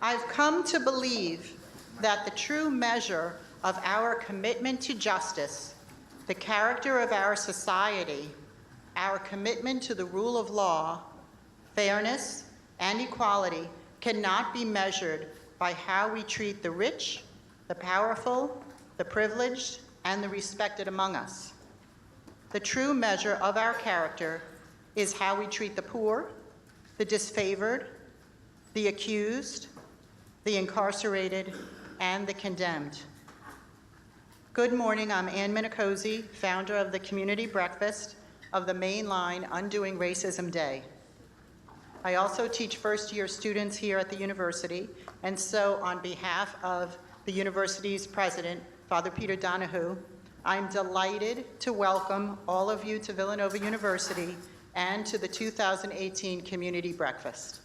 I've come to believe that the true measure of our commitment to justice, the character of our society, our commitment to the rule of law, fairness, and equality cannot be measured by how we treat the rich, the powerful, the privileged, and the respected among us. The true measure of our character is how we treat the poor, the disfavored, the accused, the incarcerated, and the condemned. Good morning, I'm Ann Minicozy, founder of the Community Breakfast of the Mainline Undoing Racism Day. I also teach first-year students here at the university, and so on behalf of the university's president, Father Peter Donahue, I'm delighted to welcome all of you to Villanova University and to the 2018 Community Breakfast.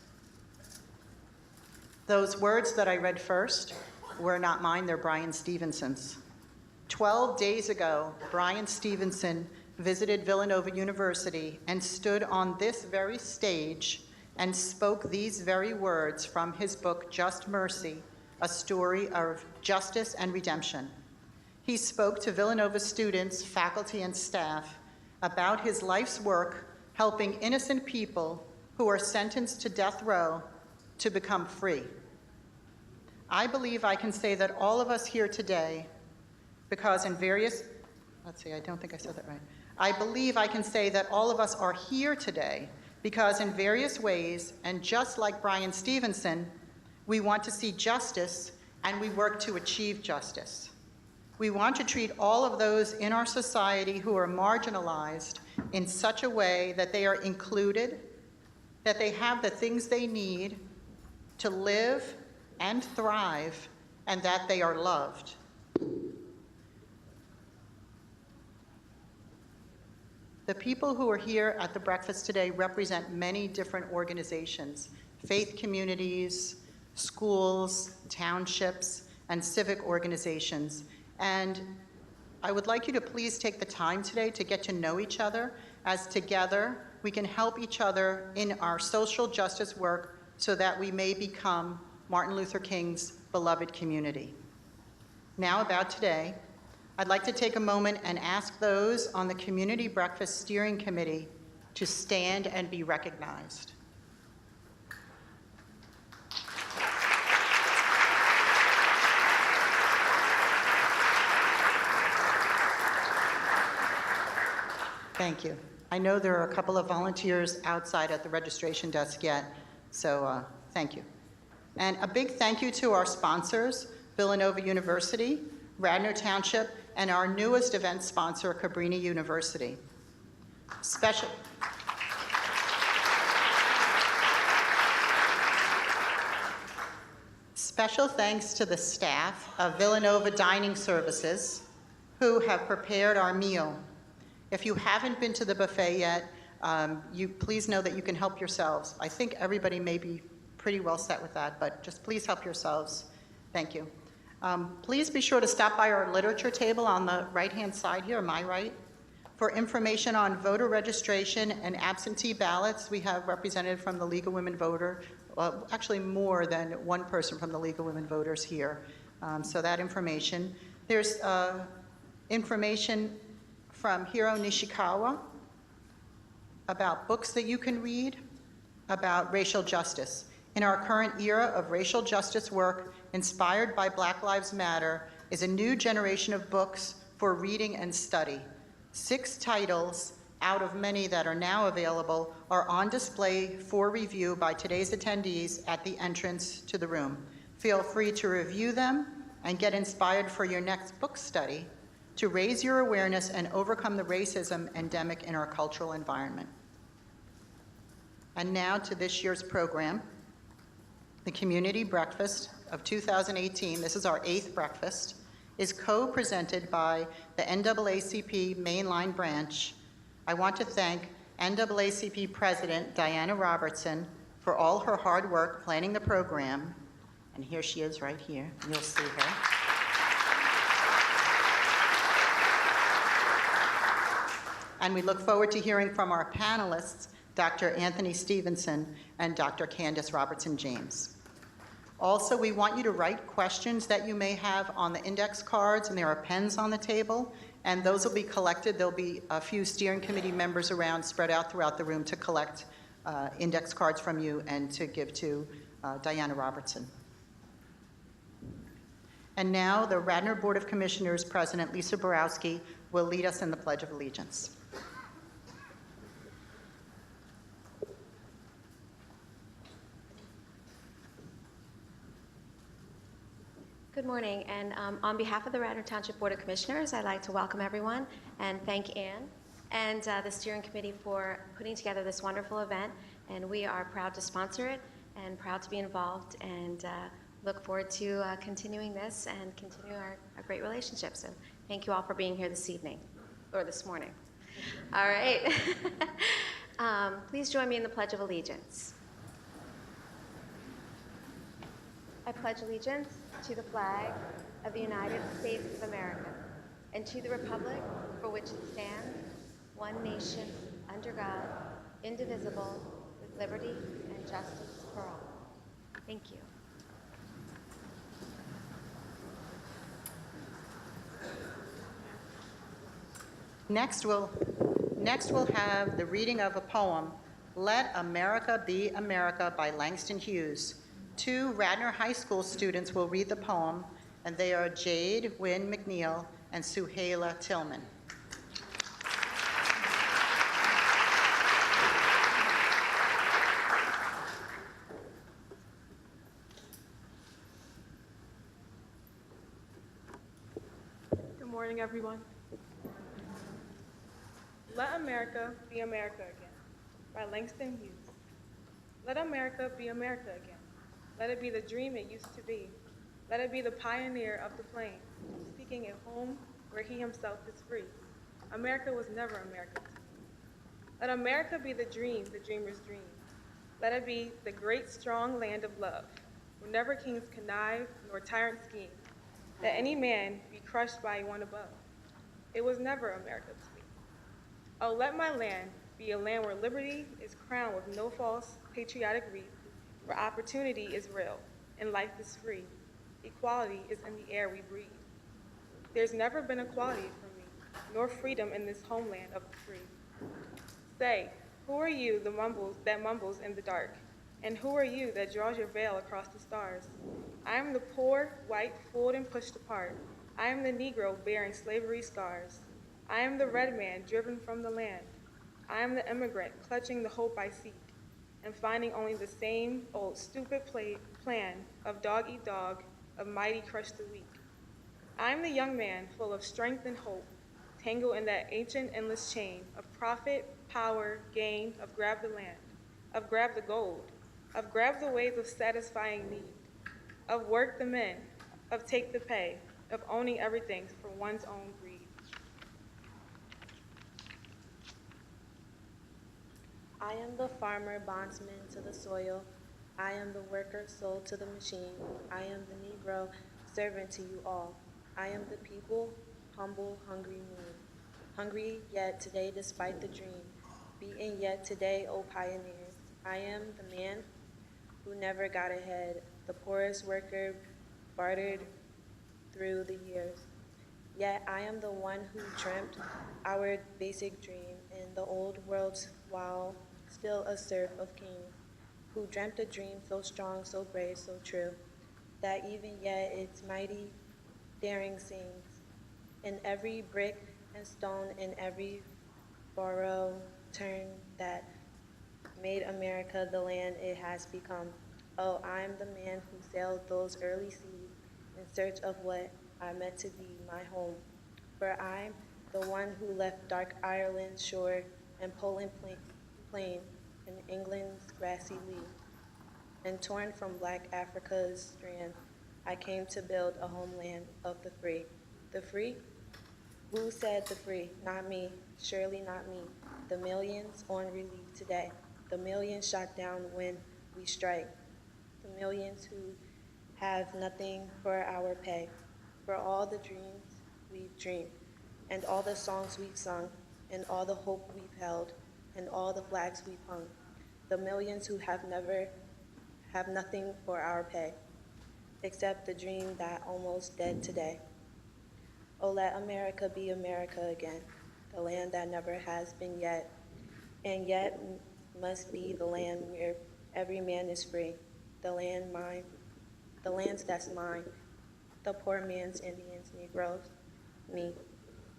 Those words that I read first were not mine, they're Brian Stevenson's. 12 days ago, Brian Stevenson visited Villanova University and stood on this very stage and spoke these very words from his book, Just Mercy, a story of justice and redemption. He spoke to Villanova students, faculty, and staff about his life's work helping innocent people who are sentenced to death row to become free. I believe I can say that all of us here today, because in various, I don't think I said that right. I believe I can say that all of us are here today because in various ways, and just like Brian Stevenson, we want to see justice and we work to achieve justice. We want to treat all of those in our society who are marginalized in such a way that they are included, that they have the things they need to live and thrive, and that they are loved. The people who are here at the breakfast today represent many different organizations, faith communities, schools, townships, and civic organizations. And I would like you to please take the time today to get to know each other, as together we can help each other in our social justice work so that we may become Martin Luther King's beloved community. Now about today, I'd like to take a moment and ask those on the Community Breakfast Steering Committee to stand and be recognized. Thank you. I know there are a couple of volunteers outside at the registration desk yet, so thank you. And a big thank you to our sponsors, Villanova University, Radnor Township, and our newest event sponsor, Cabrini University. Special thanks to the staff of Villanova Dining Services who have prepared our meal. If you haven't been to the buffet yet, please know that you can help yourselves. I think everybody may be pretty well set with that, but just please help yourselves. Thank you. Please be sure to stop by our literature table on the right-hand side here, my right. For information on voter registration and absentee ballots, we have representative from the League of Women Voters, actually more than one person from the League of Women Voters here. So that information. There's information from Hiro Nishikawa about books that you can read about racial justice. In our current era of racial justice work, inspired by Black Lives Matter, is a new generation of books for reading and study. 6 titles out of many that are now available are on display for review by today's attendees at the entrance to the room. Feel free to review them and get inspired for your next book study to raise your awareness and overcome the racism endemic in our cultural environment. And now to this year's program. The Community Breakfast of 2018, this is our 8th breakfast, is co-presented by the NAACP Mainline Branch. I want to thank NAACP President Diana Robertson for all her hard work planning the program. And here she is right here, you'll see her. And we look forward to hearing from our panelists, Dr. Anthony Stevenson and Dr. Candace Robertson-James. Also, we want you to write questions that you may have on the index cards, and there are pens on the table, and those will be collected. There'll be a few steering committee members around, spread out throughout the room, to collect index cards from you and to give to Diana Robertson. And now, the Radnor Board of Commissioners President Lisa Borowski will lead us in the Pledge of Allegiance. Good morning, and on behalf of the Radnor Township Board of Commissioners, I'd like to welcome everyone and thank Ann and the steering committee for putting together this wonderful event, and we are proud to sponsor it and proud to be involved, and look forward to continuing this and continue our great relationship. So thank you all for being here this evening, or this morning. All right. Please join me in the Pledge of Allegiance. I pledge allegiance to the flag of the United States of America and to the republic for which it stands, one nation, under God, indivisible, with liberty and justice for all. Thank you. Next we'll have the reading of a poem, Let America Be America by Langston Hughes. 2 Radnor High School students will read the poem, and they are Jade Wynn McNeil and Suhaila Tillman. Good morning, everyone. Let America be America again, by Langston Hughes. Let America be America again. Let it be the dream it used to be. Let it be the pioneer of the flame, seeking a home where he himself is free. America was never America to me. Let America be the dream the dreamers dream. Let it be the great strong land of love, where never kings connive nor tyrants scheme, that any man be crushed by one above. It was never America to me. Oh, let my land be a land where liberty is crowned with no false patriotic wreath, where opportunity is real and life is free. Equality is in the air we breathe. There's never been equality for me, nor freedom in this homeland of the free. Say, who are you that mumbles in the dark? And who are you that draws your veil across the stars? I am the poor, white, fooled and pushed apart. I am the Negro bearing slavery scars. I am the red man driven from the land. I am the immigrant clutching the hope I seek, and finding only the same old stupid plan of dog eat dog, of mighty crush the weak. I am the young man full of strength and hope, tangled in that ancient endless chain of profit, power, gain, of grab the land, of grab the gold, of grab the ways of satisfying need, of work the men, of take the pay, of owning everything for one's own greed. I am the farmer, bondsman to the soil. I am the worker, sold to the machine. I am the Negro, servant to you all. I am the people, humble, hungry, mean. Hungry yet today despite the dream. Beaten yet today, O pioneers. I am the man who never got ahead, the poorest worker bartered through the years. Yet I am the one who dreamt our basic dream in the old world while still a serf of kings, who dreamt a dream so strong, so brave, so true, that even yet its mighty daring sings. In every brick and stone, in every furrow turn that made America the land it has become. Oh, I am the man who sailed those early seas in search of what I meant to be my home. For I'm the one who left dark Ireland's shore and Poland plain in England's grassy lea. And torn from black Africa's strand, I came to build a homeland of the free. The free? Who said the free? Not me, surely not me. The millions on relief today. The millions shot down when we strike. The millions who have nothing for our pay. For all the dreams we've dreamed, and all the songs we've sung, and all the hope we've held, and all the flags we've hung. The millions who have nothing for our pay. except the dream that almost dead today. Oh, let America be America again, the land that never has been yet, and yet must be the land where every man is free, the land mine, the lands that's mine, the poor man's Indians, Negroes, me,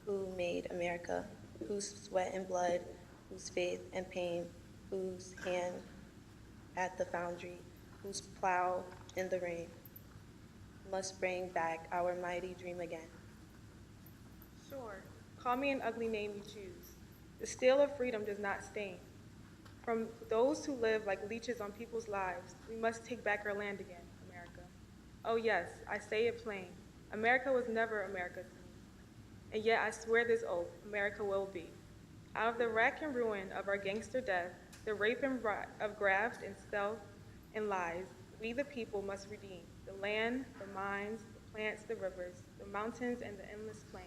who made America, whose sweat and blood, whose faith and pain, whose hand at the foundry, whose plow in the rain, must bring back our mighty dream again. Sure, call me an ugly name you choose. The steel of freedom does not stain. From those who live like leeches on people's lives, we must take back our land again, America. Oh yes, I say it plain. America was never America to me. And yet I swear this oath, America will be. Out of the wreck and ruin of our gangster death, the rape and of graft and stealth and lies, we the people must redeem the land, the mines, the plants, the rivers, the mountains, and the endless plain.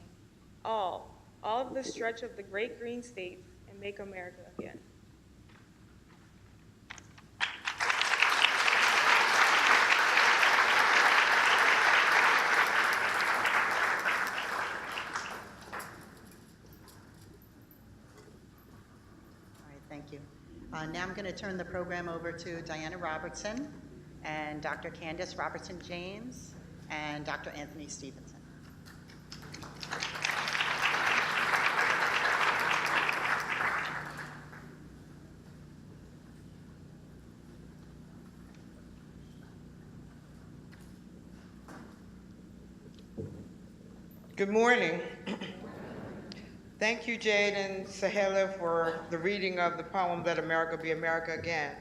All of the stretch of the great green states, and make America again. Thank you. Now I'm going to turn the program over to Diana Robertson and Dr. Candace Robertson-James and Dr. Anthony Stevenson. Good morning. Thank you, Jade and Salle, for the reading of the poem, Let America Be America Again.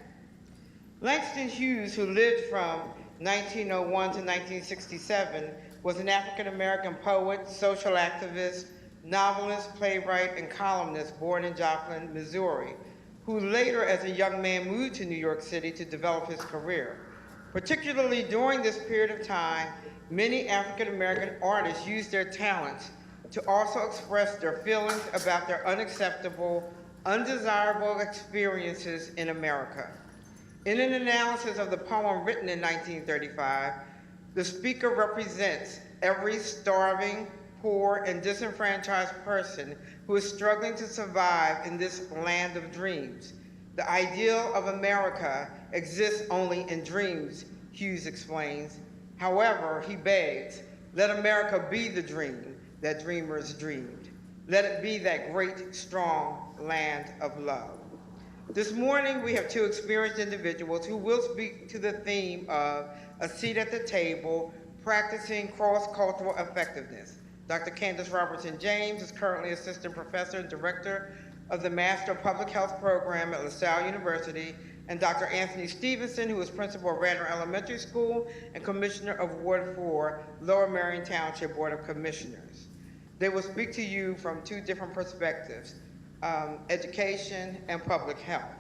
Langston Hughes, who lived from 1901 to 1967, was an African-American poet, social activist, novelist, playwright, and columnist born in Joplin, Missouri, who later, as a young man, moved to New York City to develop his career. Particularly during this period of time, many African-American artists used their talents to also express their feelings about their unacceptable, undesirable experiences in America. In an analysis of the poem written in 1935, the speaker represents every starving, poor, and disenfranchised person who is struggling to survive in this land of dreams. The ideal of America exists only in dreams, Hughes explains. However, he begs, let America be the dream that dreamers dreamed. Let it be that great, strong land of love. This morning, we have two experienced individuals who will speak to the theme of a seat at the table, practicing cross-cultural effectiveness. Dr. Candace Robertson-James is currently Assistant Professor and Director of the Master of Public Health Program at Salle University, and Dr. Anthony Stevenson, who is Principal of Radnor Elementary School and Commissioner of Ward 4, Lower Merion Township Board of Commissioners. They will speak to you from two different perspectives, education and public health.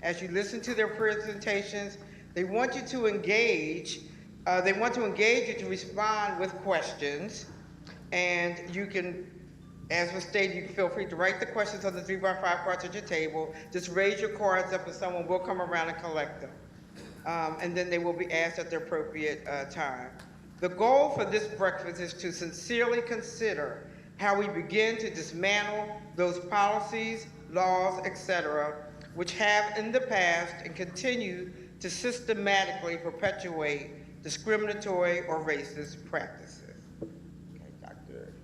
As you listen to their presentations, they want you to engage. They want to engage you to respond with questions, and you can, as was stated, you can feel free to write the questions on the 3x5 cards at your table. Just raise your cards up and someone will come around and collect them. And then they will be asked at the appropriate time. The goal for this breakfast is to sincerely consider how we begin to dismantle those policies, laws, etc., which have in the past and continue to systematically perpetuate discriminatory or racist practices. Okay, Dr.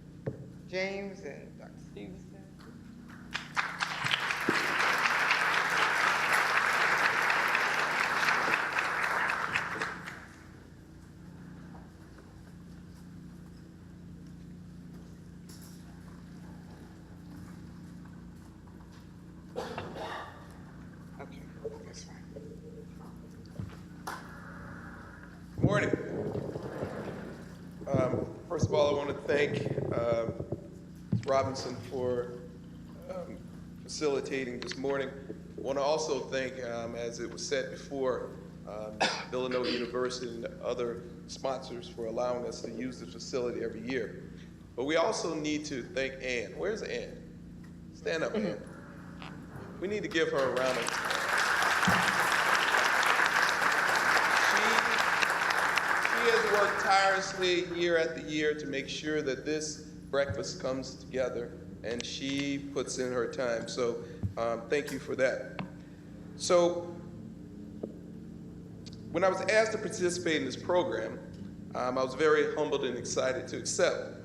James and Dr. Stevenson. Okay, that's fine. Good morning. First of all, I want to thank Ms. Robinson for facilitating this morning. I want to also thank, as it was said before, Villanova University and other sponsors for allowing us to use the facility every year. But we also need to thank Ann. Where's Ann? Stand up, Ann. We need to give her a round of She as work tirelessly year after year to make sure that this breakfast comes together, and she puts in her time. So thank you for that. So when I was asked to participate in this program, I was very humbled and excited to accept.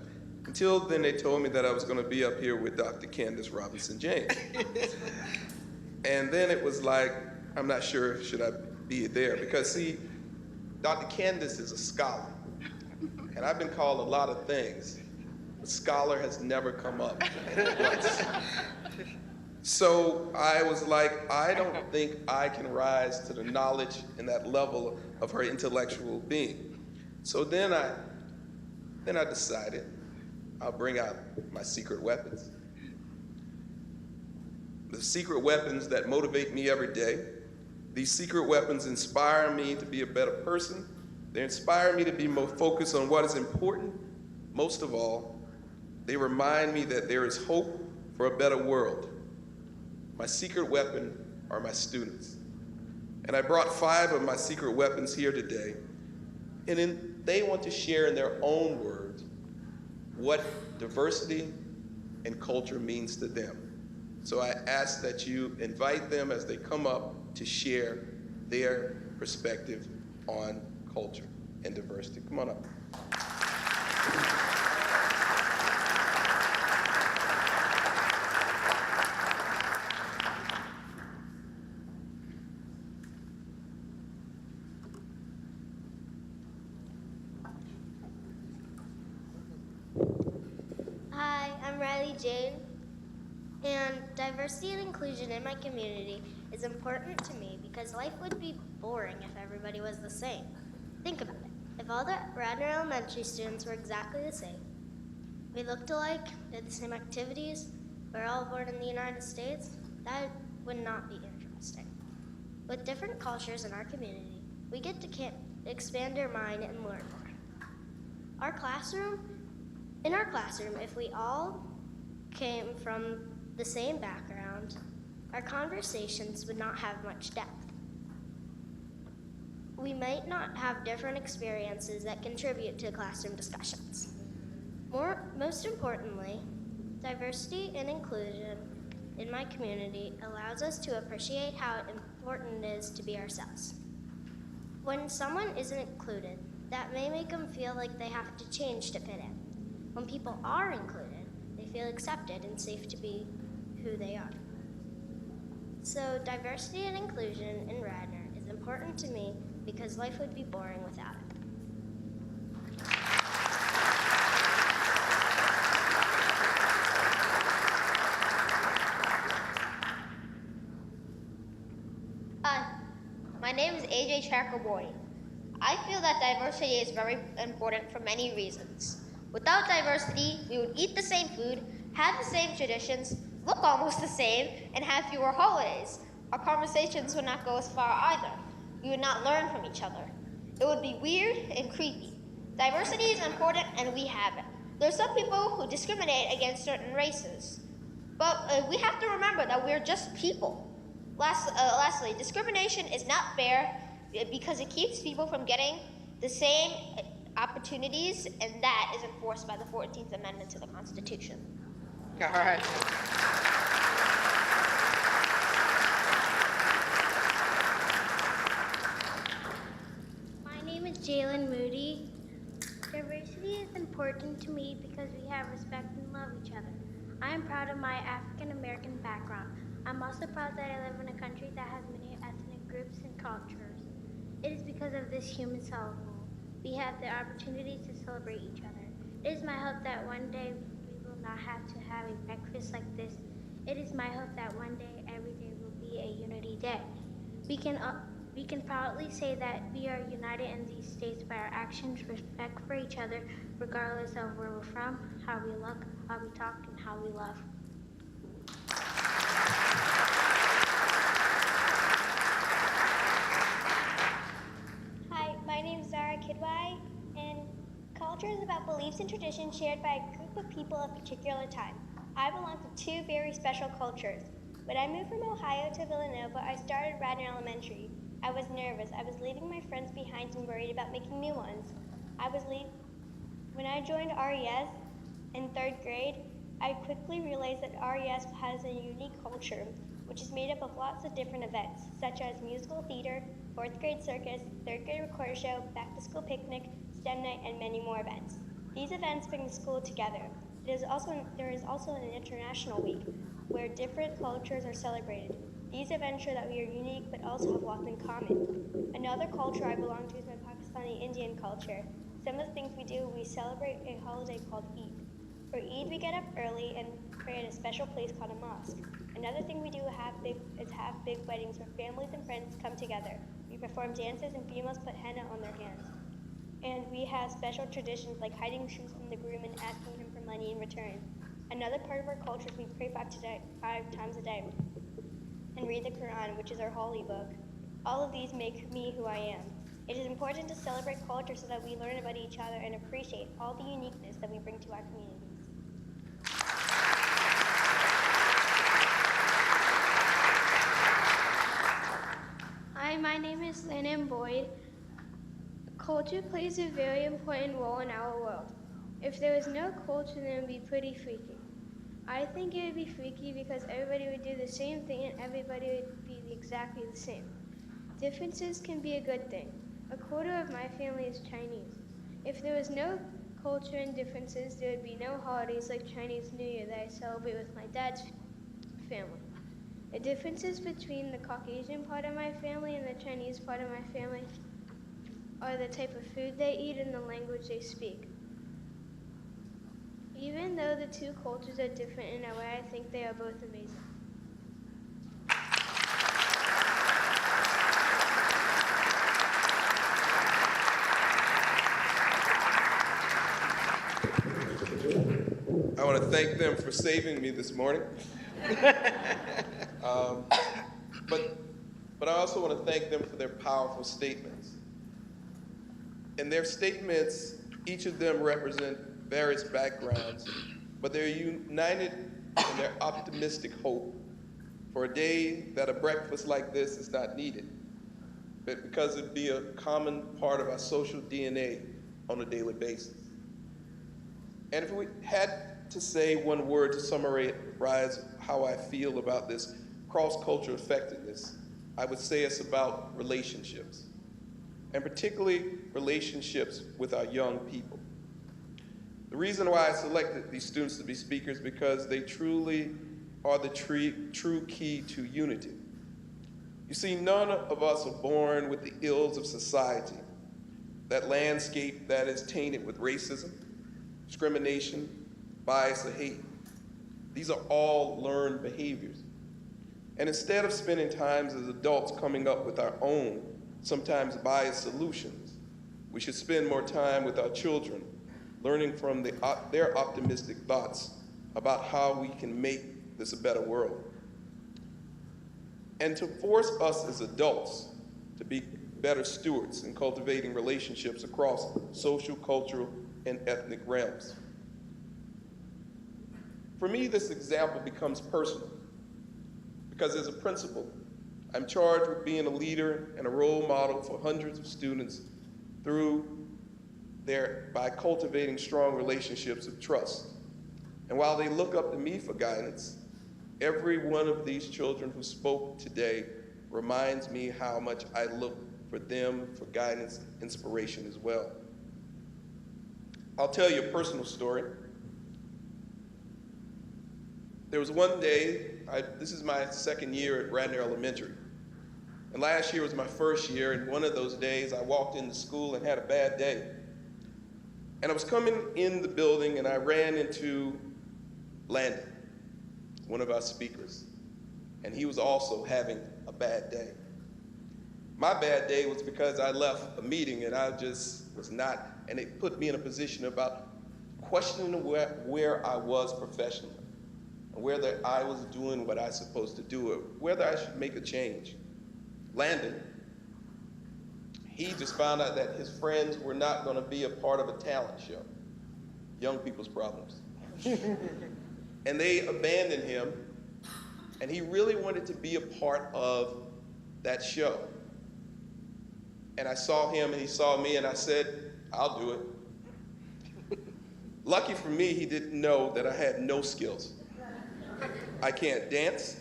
Until then, they told me that I was going to be up here with Dr. Candace Robertson-James. And then it was like, I'm not sure should I be there, because see, Dr. Candace is a scholar, and I've been called a lot of things. A scholar has never come up once. So I was like, I don't think I can rise to the knowledge and that level of her intellectual being. So then I decided I'll bring out my secret weapons. The secret weapons that motivate me every day. These secret weapons inspire me to be a better person. They inspire me to be more focused on what is important. Most of all, they remind me that there is hope for a better world. My secret weapon are my students. And I brought 5 of my secret weapons here today. And then they want to share in their own words what diversity and culture means to them. So I ask that you invite them as they come up to share their perspective on culture and diversity. Come on up. Hi, I'm Riley Jane, and diversity and inclusion in my community is important to me because life would be boring if everybody was the same. Think about it. If all the Radnor Elementary students were exactly the same, we looked alike, did the same activities, we're all born in the United States, that would not be interesting. With different cultures in our community, we get to expand our mind and learn more. In our classroom, if we all came from the same background, our conversations would not have much depth. We might not have different experiences that contribute to classroom discussions. Most importantly, diversity and inclusion in my community allows us to appreciate how important it is to be ourselves. When someone isn't included, that may make them feel like they have to change to fit in. When people are included, they feel accepted and safe to be who they are. So diversity and inclusion in Radnor is important to me because life would be boring without it. Hi, my name is AJ Chackerboy. I feel that diversity is very important for many reasons. Without diversity, we would eat the same food, have the same traditions, look almost the same, and have fewer holidays. Our conversations would not go as far either. We would not learn from each other. It would be weird and creepy. Diversity is important, and we have it. There are some people who discriminate against certain races, but we have to remember that we're just people. Lastly, discrimination is not fair because it keeps people from getting the same opportunities, and that is enforced by the 14th Amendment to the Constitution. All right. My name is Jalen Moody. Diversity is important to me because we have respect and love each other. I am proud of my African American background. I'm also proud that I live in a country that has many ethnic groups and cultures. It is because of this human soul we have the opportunity to celebrate each other. It is my hope that one day we will not have to have a breakfast like this. It is my hope that one day every day will be a unity day. We can proudly say that we are united in these states by our actions, respect for each other, regardless of where we're from, how we look, how we talk, and how we love. Hi, my name is Zara Kidwai, and culture is about beliefs and traditions shared by a group of people at a particular time. I belong to 2 very special cultures. When I moved from Ohio to Villanova, I started Radnor Elementary. I was nervous. I was leaving my friends behind and worried about making new ones. When I joined RES in 3rd grade, I quickly realized that RES has a unique culture, which is made up of lots of different events, such as musical theater, 4th grade circus, 3rd grade recorder show, back to school picnic, STEM night, and many more events. These events bring the school together. There is also an international week, where different cultures are celebrated. These events show that we are unique but also have lots in common. Another culture I belong to is my Pakistani Indian culture. Some of the things we do, we celebrate a holiday called Eid. For Eid, we get up early and pray at a special place called a mosque. Another thing we do is have big weddings where families and friends come together. We perform dances and females put henna on their hands. And we have special traditions like hiding shoes from the groom and asking him for money in return. Another part of our culture is we pray 5 times a day and read the Quran, which is our holy book. All of these make me who I am. It is important to celebrate culture so that we learn about each other and appreciate all the uniqueness that we bring to our communities. Hi, my name is Lennon Boyd. Culture plays a very important role in our world. If there was no culture, then it would be pretty freaky. I think it would be freaky because everybody would do the same thing and everybody would be exactly the same. Differences can be a good thing. A quarter of my family is Chinese. If there was no culture and differences, there would be no holidays like Chinese New Year that I celebrate with my dad's family. The differences between the Caucasian part of my family and the Chinese part of my family are the type of food they eat and the language they speak. Even though the two cultures are different in a way, I think they are both amazing. I want to thank them for saving me this morning. But I also want to thank them for their powerful statements. In their statements, each of them represent various backgrounds, but they're united in their optimistic hope for a day that a breakfast like this is not needed, but because it'd be a common part of our social DNA on a daily basis. And if we had to say one word to summarize how I feel about this cross-cultural effectiveness, I would say it's about relationships, and particularly relationships with our young people. The reason why I selected these students to be speakers is because they truly are the true key to unity. You see, none of us are born with the ills of society, that landscape that is tainted with racism, discrimination, bias, or hate. These are all learned behaviors. And instead of spending time as adults coming up with our own, sometimes biased solutions, we should spend more time with our children, learning from their optimistic thoughts about how we can make this a better world. And to force us as adults to be better stewards in cultivating relationships across social, cultural, and ethnic realms. For me, this example becomes personal, because as a principal, I'm charged with being a leader and a role model for hundreds of students by cultivating strong relationships of trust. And while they look up to me for guidance, every one of these children who spoke today reminds me how much I look for them for guidance and inspiration as well. I'll tell you a personal story. There was one day, this is my second year at Radnor Elementary. And last year was my first year, and one of those days I walked into school and had a bad day. And I was coming in the building and I ran into Landon, one of our speakers. And he was also having a bad day. My bad day was because I left a meeting and I just was not, and it put me in a position about questioning where I was professionally, and whether I was doing what I was supposed to do, or whether I should make a change. Landon, he just found out that his friends were not going to be a part of a talent show, Young People's Problems. And they abandoned him, and he really wanted to be a part of that show. And I saw him and he saw me, and I said, I'll do it. Lucky for me, he didn't know that I had no skills. I can't dance,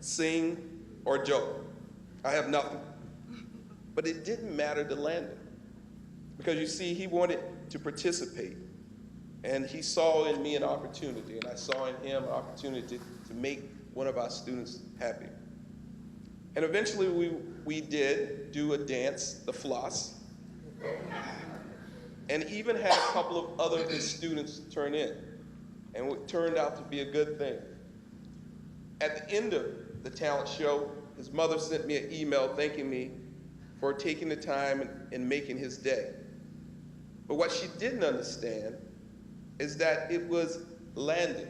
sing, or joke. I have nothing. But it didn't matter to Landon, because you see, he wanted to participate, and he saw in me an opportunity, and I saw in him an opportunity to make one of our students happy. And eventually we did do a dance, the floss, and even had a couple of other of his students turn in, and it turned out to be a good thing. At the end of the talent show, his mother sent me an email thanking me for taking the time and making his day. But what she didn't understand is that it was Landon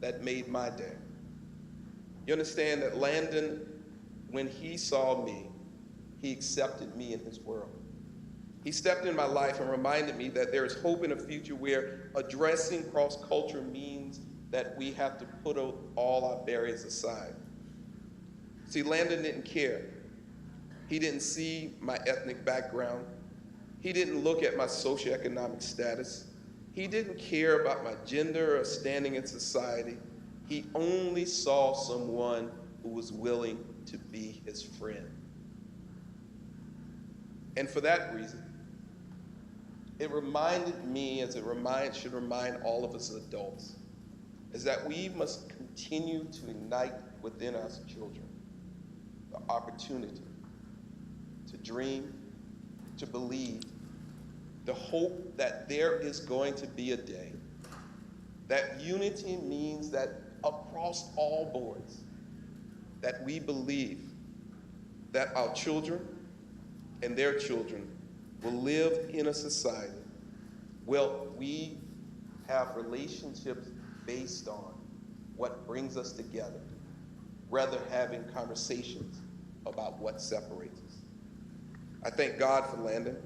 that made my day. You understand that Landon, when he saw me, he accepted me in his world. He stepped in my life and reminded me that there is hope in a future where addressing cross-culture means that we have to put all our barriers aside. See, Landon didn't care. He didn't see my ethnic background. He didn't look at my socioeconomic status. He didn't care about my gender or standing in society. He only saw someone who was willing to be his friend. And for that reason, it reminded me, as it should remind all of us as adults, is that we must continue to ignite within us children the opportunity to dream, to believe, to hope that there is going to be a day that unity means that across all boards, that we believe that our children and their children will live in a society where we have relationships based on what brings us together, rather than having conversations about what separates us. I thank God for Landon,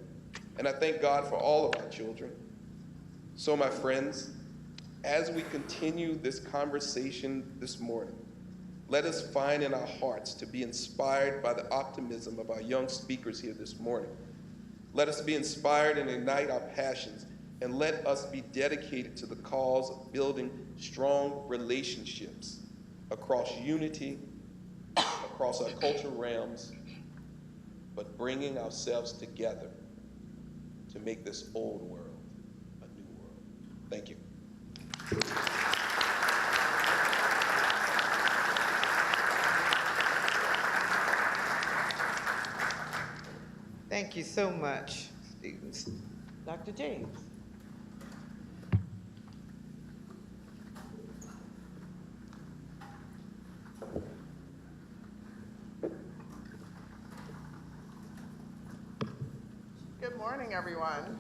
and I thank God for all of our children. So, my friends, as we continue this conversation this morning, let us find in our hearts to be inspired by the optimism of our young speakers here this morning. Let us be inspired and ignite our passions, and let us be dedicated to the cause of building strong relationships across unity, across our cultural realms, but bringing ourselves together to make this old world a new world. Thank you. Thank you so much, Stevenson. Dr. James. Good morning, everyone.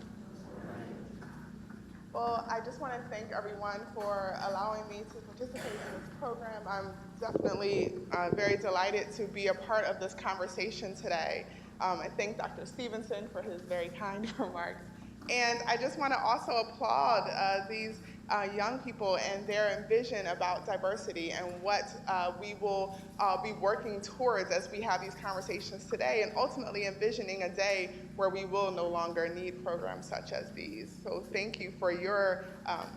Well, I just want to thank everyone for allowing me to participate in this program. I'm definitely very delighted to be a part of this conversation today. I thank Dr. Stevenson for his very kind remarks. And I just want to also applaud these young people and their vision about diversity and what we will be working towards as we have these conversations today, and ultimately envisioning a day where we will no longer need programs such as these. So thank you for your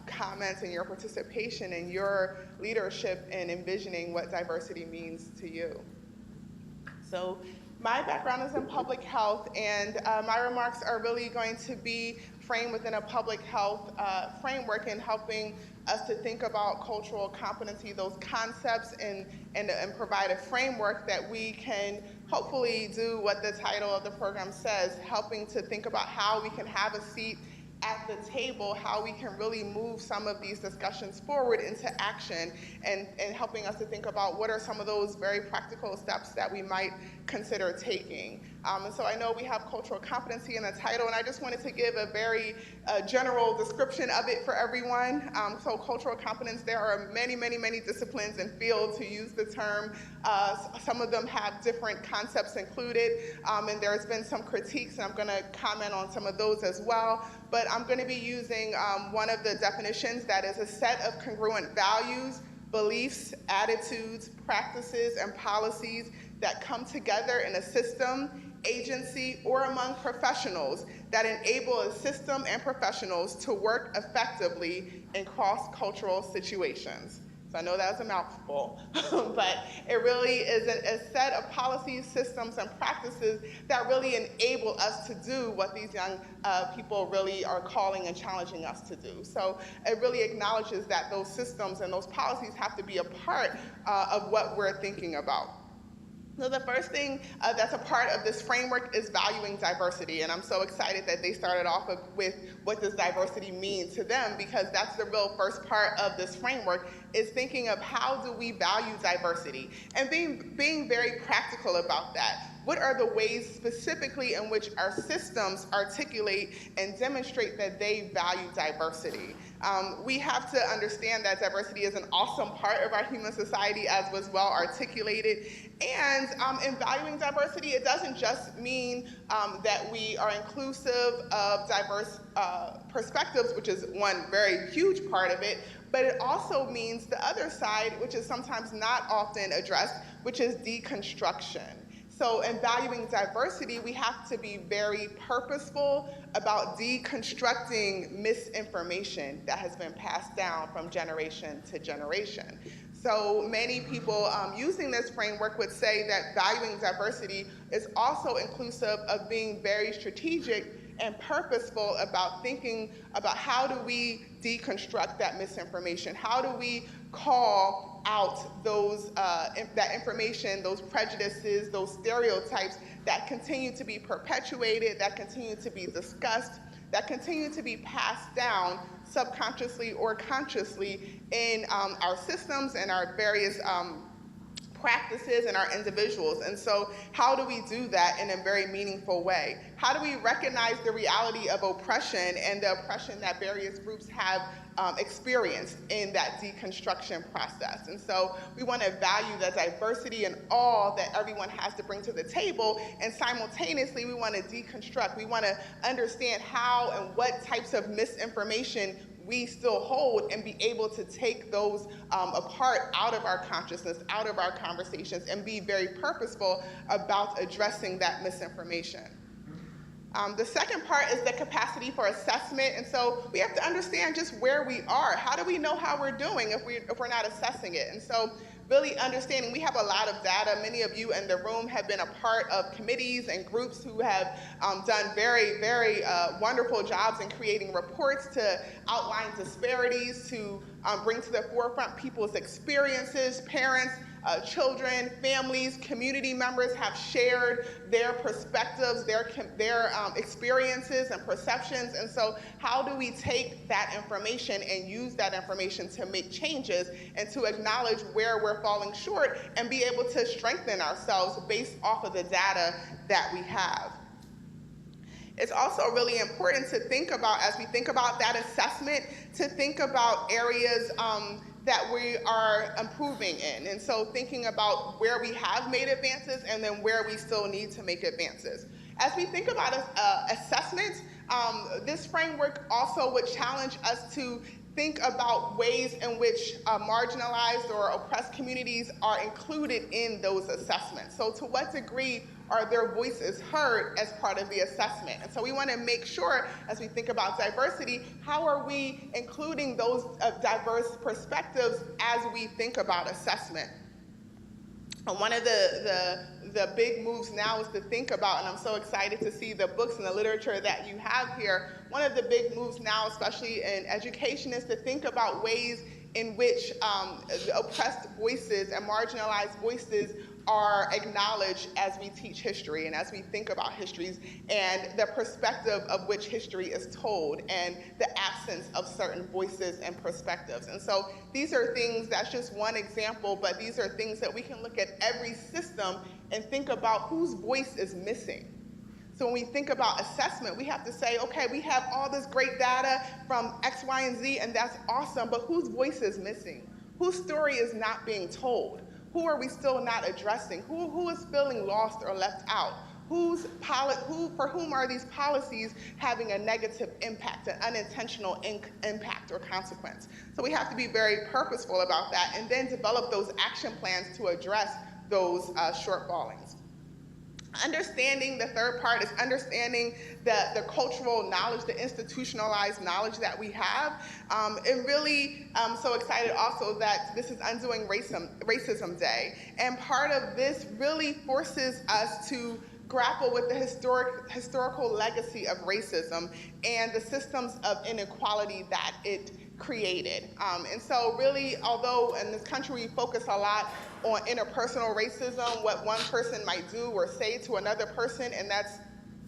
comments and your participation and your leadership in envisioning what diversity means to you. So my background is in public health, and my remarks are really going to be framed within a public health framework and helping us to think about cultural competency, those concepts, and provide a framework that we can hopefully do what the title of the program says, helping to think about how we can have a seat at the table, how we can really move some of these discussions forward into action, and helping us to think about what are some of those very practical steps that we might consider taking. And so I know we have cultural competency in the title, and I just wanted to give a very general description of it for everyone. So cultural competence, there are many, many, many disciplines and fields who use the term. Some of them have different concepts included, and there's been some critiques, and I'm going to comment on some of those as well. But I'm going to be using one of the definitions, that is a set of congruent values, beliefs, attitudes, practices, and policies that come together in a system agency, or among professionals that enable a system and professionals to work effectively in cross-cultural situations. So I know that was a mouthful, but it really is a set of policies, systems, and practices that really enable us to do what these young people really are calling and challenging us to do. So it really acknowledges that those systems and those policies have to be a part of what we're thinking about. So the first thing that's a part of this framework is valuing diversity, and I'm so excited that they started off with what does diversity mean to them, because that's the real first part of this framework, is thinking of how do we value diversity, and being very practical about that. What are the ways specifically in which our systems articulate and demonstrate that they value diversity? We have to understand that diversity is an awesome part of our human society, as was well articulated. And in valuing diversity, it doesn't just mean that we are inclusive of diverse perspectives, which is one very huge part of it, but it also means the other side, which is sometimes not often addressed, which is deconstruction. So in valuing diversity, we have to be very purposeful about deconstructing misinformation that has been passed down from generation to generation. So many people using this framework would say that valuing diversity is also inclusive of being very strategic and purposeful about thinking about how do we deconstruct that misinformation? How do we call out those that information, those prejudices, those stereotypes that continue to be perpetuated, that continue to be discussed, that continue to be passed down subconsciously or consciously in our systems and our various practices and our individuals. And so how do we do that in a very meaningful way? How do we recognize the reality of oppression and the oppression that various groups have experienced in that deconstruction process? And so we want to value the diversity and all that everyone has to bring to the table, and simultaneously we want to deconstruct. We want to understand how and what types of misinformation we still hold, and be able to take those apart out of our consciousness, out of our conversations, and be very purposeful about addressing that misinformation. The second part is the capacity for assessment, and so we have to understand just where we are. How do we know how we're doing if we're not assessing it? And so really understanding, we have a lot of data. Many of you in the room have been a part of committees and groups who have done very, very wonderful jobs in creating reports to outline disparities, to bring to the forefront people's experiences. Parents, children, families, community members have shared their perspectives, their experiences and perceptions. And so how do we take that information and use that information to make changes and to acknowledge where we're falling short and be able to strengthen ourselves based off of the data that we have? It's also really important to think about, as we think about that assessment, to think about areas that we are improving in. And so thinking about where we have made advances and then where we still need to make advances. As we think about assessment, this framework also would challenge us to think about ways in which marginalized or oppressed communities are included in those assessments. So to what degree are their voices heard as part of the assessment? And so we want to make sure, as we think about diversity, how are we including those diverse perspectives as we think about assessment? And one of the big moves now is to think about, and I'm so excited to see the books and the literature that you have here, one of the big moves now, especially in education, is to think about ways in which oppressed voices and marginalized voices are acknowledged as we teach history and as we think about histories, and the perspective of which history is told and the absence of certain voices and perspectives. And so these are things, that's just one example, but these are things that we can look at every system and think about whose voice is missing. So when we think about assessment, we have to say, okay, we have all this great data from X, Y, and Z, and that's awesome, but whose voice is missing? Whose story is not being told? Who are we still not addressing? Who is feeling lost or left out? For whom are these policies having a negative impact, an unintentional impact or consequence? So we have to be very purposeful about that and then develop those action plans to address those shortfallings. Understanding the third part is understanding the cultural knowledge, the institutionalized knowledge that we have. And really, I'm so excited also that this is Undoing Racism Day. And part of this really forces us to grapple with the historical legacy of racism and the systems of inequality that it created. And so really, although in this country we focus a lot on interpersonal racism, what one person might do or say to another person, and that's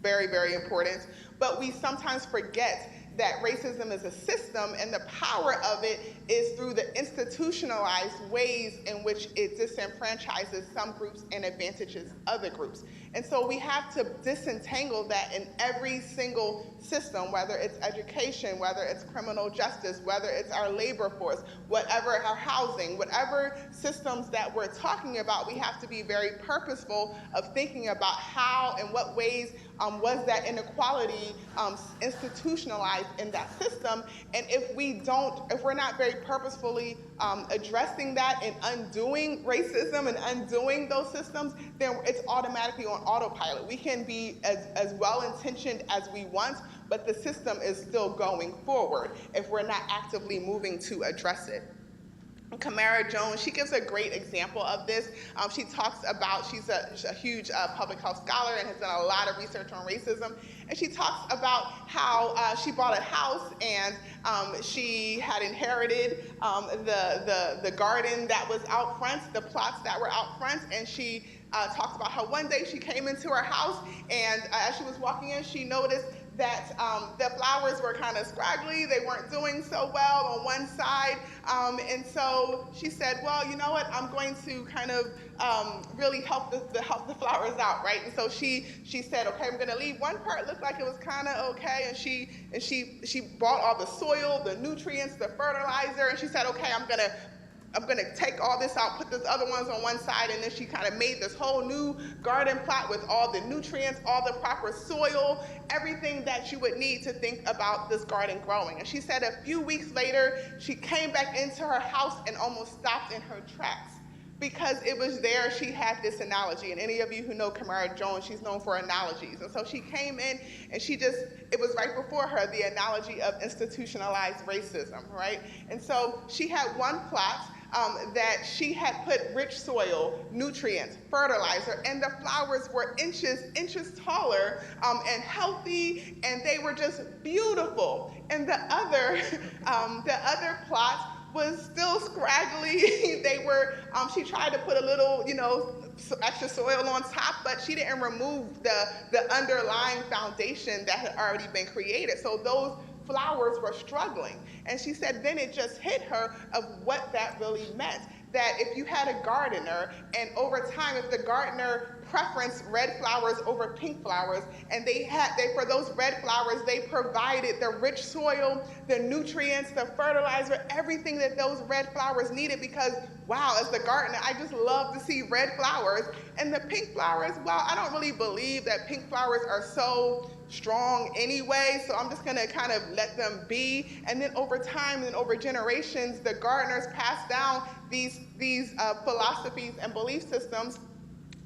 very, very important, but we sometimes forget that racism is a system, and the power of it is through the institutionalized ways in which it disenfranchises some groups and advantages other groups. And so we have to disentangle that in every single system, whether it's education, whether it's criminal justice, whether it's our labor force, whatever, our housing, whatever systems that we're talking about, we have to be very purposeful of thinking about how and what ways was that inequality institutionalized in that system. And if we're not very purposefully addressing that and undoing racism and undoing those systems, then it's automatically on autopilot. We can be as well-intentioned as we want, but the system is still going forward if we're not actively moving to address it. Camara Jones, she gives a great example of this. She talks about, she's a huge public health scholar and has done a lot of research on racism. And she talks about how she bought a house and she had inherited the garden that was out front, the plots that were out front, and she talks about how one day she came into her house and as she was walking in, she noticed that the flowers were kind of scraggly, they weren't doing so well on one side, and so she said, well, you know what, I'm going to kind of really help the flowers out, right? And so she said, okay, I'm gonna leave one part, looked like it was kind of okay, and she bought all the soil, the nutrients, the fertilizer, and she said, okay, I'm gonna take all this out, put those other ones on one side, and then she kind of made this whole new garden plot with all the nutrients, all the proper soil, everything that you would need to think about this garden growing. And she said a few weeks later, she came back into her house and almost stopped in her tracks because it was there. She had this analogy, and any of you who know Camara Jones, she's known for analogies. And so she came in and it was right before her, the analogy of institutionalized racism, right? And so she had one plot that she had put rich soil, nutrients, fertilizer, and the flowers were inches taller and healthy, and they were just beautiful. And the other plot was still scraggly. They were, she tried to put a little, extra soil on top, but she didn't remove the underlying foundation that had already been created. So those flowers were struggling. And she said then it just hit her of what that really meant. That if you had a gardener, and over time, if the gardener preferenced red flowers over pink flowers, and for those red flowers, they provided the rich soil, the nutrients, the fertilizer, everything that those red flowers needed, because wow, as the gardener, I just love to see red flowers. And the pink flowers, well, I don't really believe that pink flowers are so strong anyway, so I'm just gonna kind of let them be. And then over time and over generations, the gardeners passed down these philosophies and belief systems,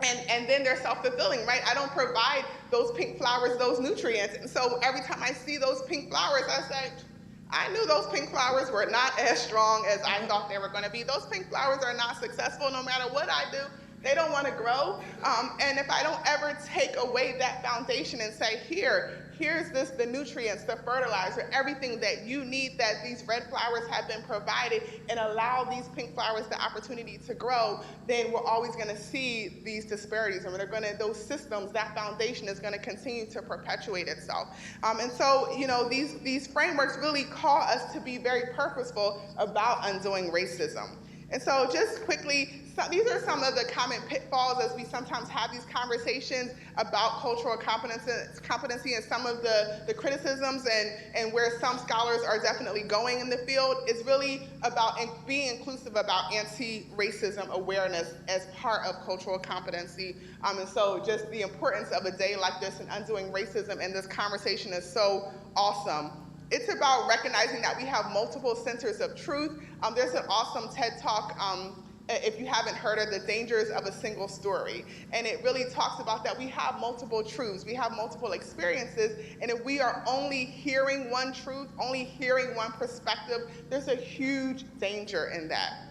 and then they're self-fulfilling, right? I don't provide those pink flowers those nutrients, and so every time I see those pink flowers, I say, I knew those pink flowers were not as strong as I thought they were gonna be. Those pink flowers are not successful no matter what I do. They don't want to grow. And if I don't ever take away that foundation and say, here's the nutrients, the fertilizer, everything that you need, that these red flowers have been provided, and allow these pink flowers the opportunity to grow, then we're always going to see these disparities. And those systems, that foundation is going to continue to perpetuate itself. And so, these frameworks really call us to be very purposeful about undoing racism. And so just quickly, these are some of the common pitfalls as we sometimes have these conversations about cultural competency, and some of the criticisms and where some scholars are definitely going in the field is really about being inclusive about anti-racism awareness as part of cultural competency. And so just the importance of a day like this and undoing racism, and this conversation is so awesome. It's about recognizing that we have multiple centers of truth. There's an awesome TED Talk if you haven't heard of The Dangers of a Single Story. And it really talks about that we have multiple truths, we have multiple experiences, and if we are only hearing one truth, only hearing one perspective, there's a huge danger in that.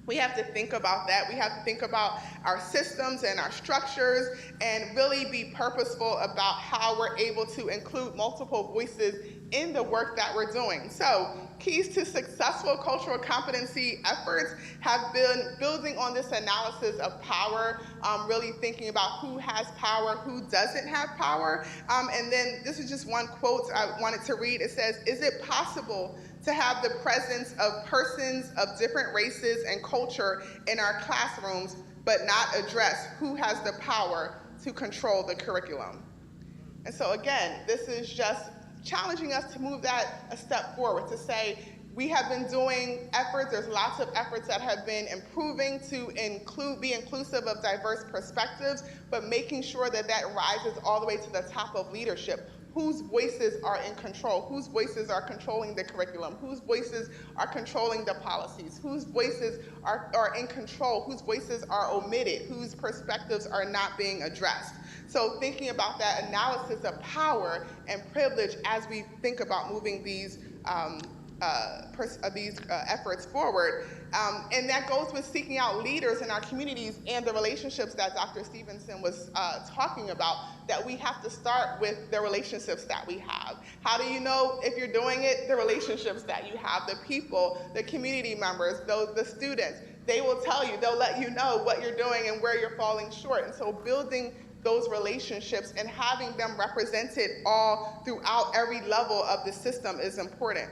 We have to think about that. We have to think about our systems and our structures and really be purposeful about how we're able to include multiple voices in the work that we're doing. So, keys to successful cultural competency efforts have been building on this analysis of power, really thinking about who has power, who doesn't have power. And then this is just one quote I wanted to read. It says, "Is it possible to have the presence of persons of different races and culture in our classrooms, but not address who has the power to control the curriculum?" And so again, this is just challenging us to move that a step forward, to say, we have been doing efforts, there's lots of efforts that have been improving to be inclusive of diverse perspectives, but making sure that that rises all the way to the top of leadership. Whose voices are in control? Whose voices are controlling the curriculum? Whose voices are controlling the policies? Whose voices are in control? Whose voices are omitted? Whose perspectives are not being addressed? So thinking about that analysis of power and privilege as we think about moving these efforts forward. And that goes with seeking out leaders in our communities and the relationships that Dr. Stevenson was talking about, that we have to start with the relationships that we have. How do you know if you're doing it? The relationships that you have, the people, the community members, the students. They will tell you, they'll let you know what you're doing and where you're falling short. And so building those relationships and having them represented all throughout every level of the system is important.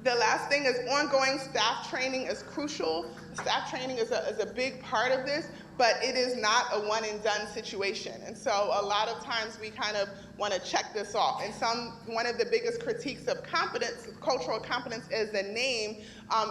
The last thing is ongoing staff training is crucial. Staff training is a big part of this, but it is not a one and done situation. And so a lot of times we kind of want to check this off. And one of the biggest critiques of competence, cultural competence as a name,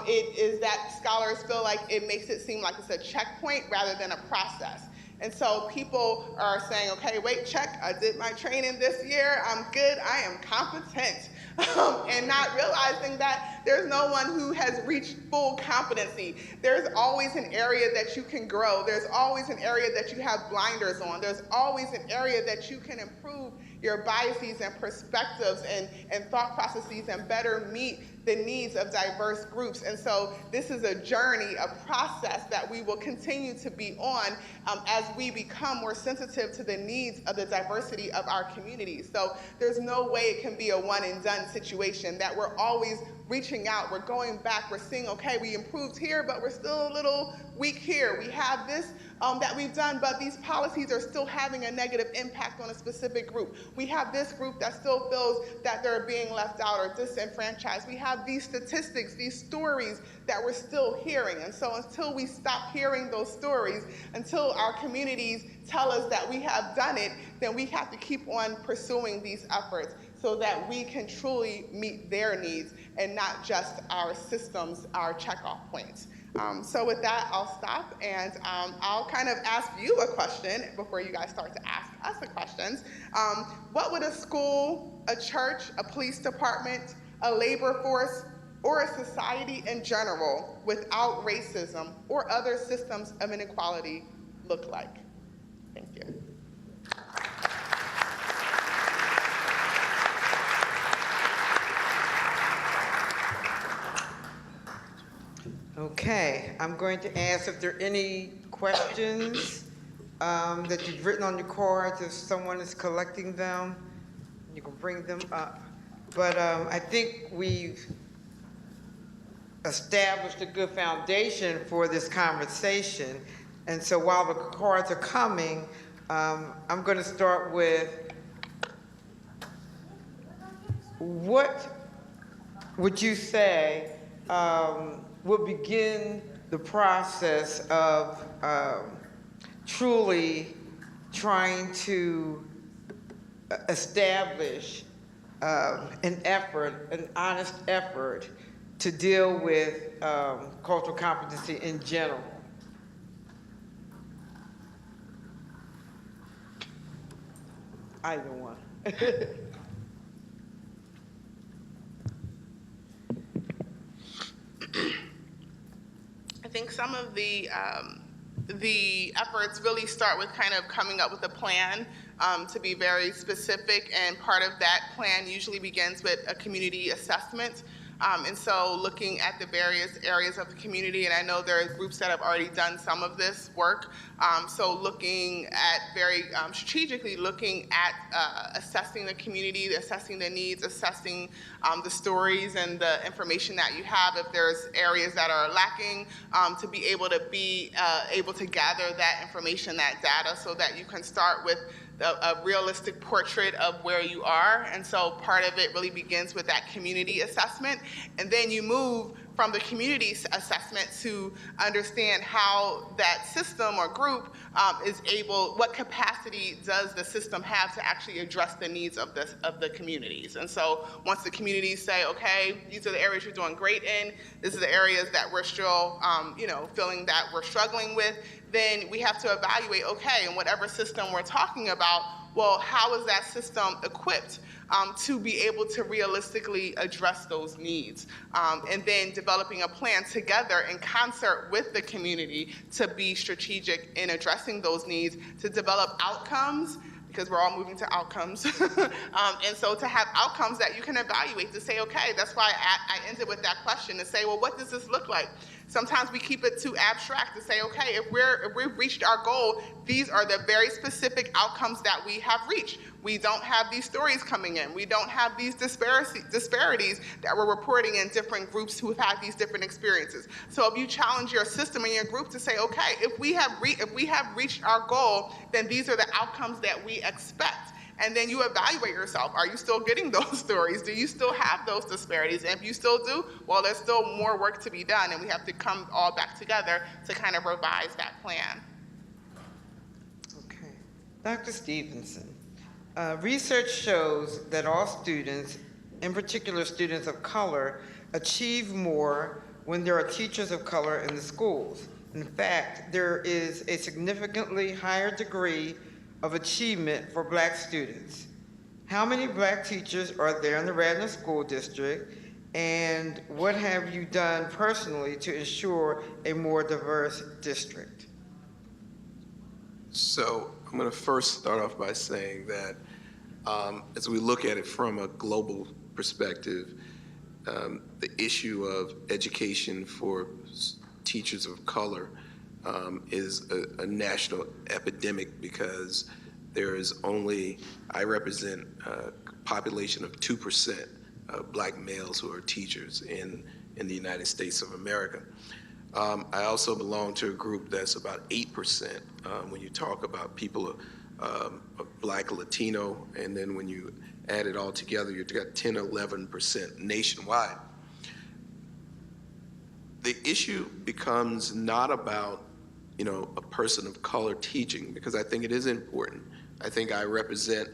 it is that scholars feel like it makes it seem like it's a checkpoint rather than a process. And so people are saying, okay, wait, check, I did my training this year, I'm good, I am competent. And not realizing that there's no one who has reached full competency. There's always an area that you can grow. There's always an area that you have blinders on. There's always an area that you can improve your biases and perspectives and thought processes and better meet the needs of diverse groups. And so this is a journey, a process that we will continue to be on as we become more sensitive to the needs of the diversity of our communities. So there's no way it can be a one and done situation, that we're always reaching out, we're going back, we're seeing, okay, we improved here, but we're still a little weak here. We have this that we've done, but these policies are still having a negative impact on a specific group. We have this group that still feels that they're being left out or disenfranchised. We have these statistics, these stories that we're still hearing. And so until we stop hearing those stories, until our communities tell us that we have done it, then we have to keep on pursuing these efforts so that we can truly meet their needs and not just our systems, our checkoff points. So with that, I'll stop, and I'll kind of ask you a question before you guys start to ask us the questions. What would a school, a church, a police department, a labor force, or a society in general without racism or other systems of inequality look like? Thank you. Okay, I'm going to ask if there are any questions that you've written on your cards. If someone is collecting them, you can bring them up. But I think we've established a good foundation for this conversation. And so while the cards are coming, I'm going to start with, what would you say will begin the process of truly trying to establish an effort, an honest effort to deal with cultural competency in general? Either one. I think some of the efforts really start with kind of coming up with a plan to be very specific, and part of that plan usually begins with a community assessment. And so looking at the various areas of the community, and I know there are groups that have already done some of this work, so looking at very strategically looking at assessing the community, assessing the needs, assessing the stories and the information that you have. If there's areas that are lacking, to be able to gather that information, that data, so that you can start with a realistic portrait of where you are. And so part of it really begins with that community assessment, and then you move from the community assessment to understand how that system or group is able, what capacity does the system have to actually address the needs of the communities. And so once the communities say, okay, these are the areas you're doing great in, this is the areas that we're still feeling that we're struggling with, then we have to evaluate, okay, in whatever system we're talking about, well, how is that system equipped to be able to realistically address those needs? And then developing a plan together in concert with the community to be strategic in addressing those needs, to develop outcomes, because we're all moving to outcomes. And so to have outcomes that you can evaluate, to say, okay, that's why I ended with that question, to say, well, what does this look like? Sometimes we keep it too abstract to say, okay, if we've reached our goal, these are the very specific outcomes that we have reached. We don't have these stories coming in. We don't have these disparities that we're reporting in different groups who have had these different experiences. So if you challenge your system and your group to say, okay, if we have reached our goal, then these are the outcomes that we expect. And then you evaluate yourself. Are you still getting those stories? Do you still have those disparities? And if you still do, well, there's still more work to be done, and we have to come all back together to kind of revise that plan. Okay. Dr. Stevenson, research shows that all students, in particular students of color, achieve more when there are teachers of color in the schools. In fact, there is a significantly higher degree of achievement for Black students. How many Black teachers are there in the Radnor School District, and what have you done personally to ensure a more diverse district? So I'm going to first start off by saying that as we look at it from a global perspective, the issue of education for teachers of color is a national epidemic, because there is only, I represent a population of 2% of Black males who are teachers in the United States of America. I also belong to a group that's about 8% when you talk about people of Black, Latino, and then when you add it all together, you've got 10, 11% nationwide. The issue becomes not about a person of color teaching, because I think it is important. I think I represent,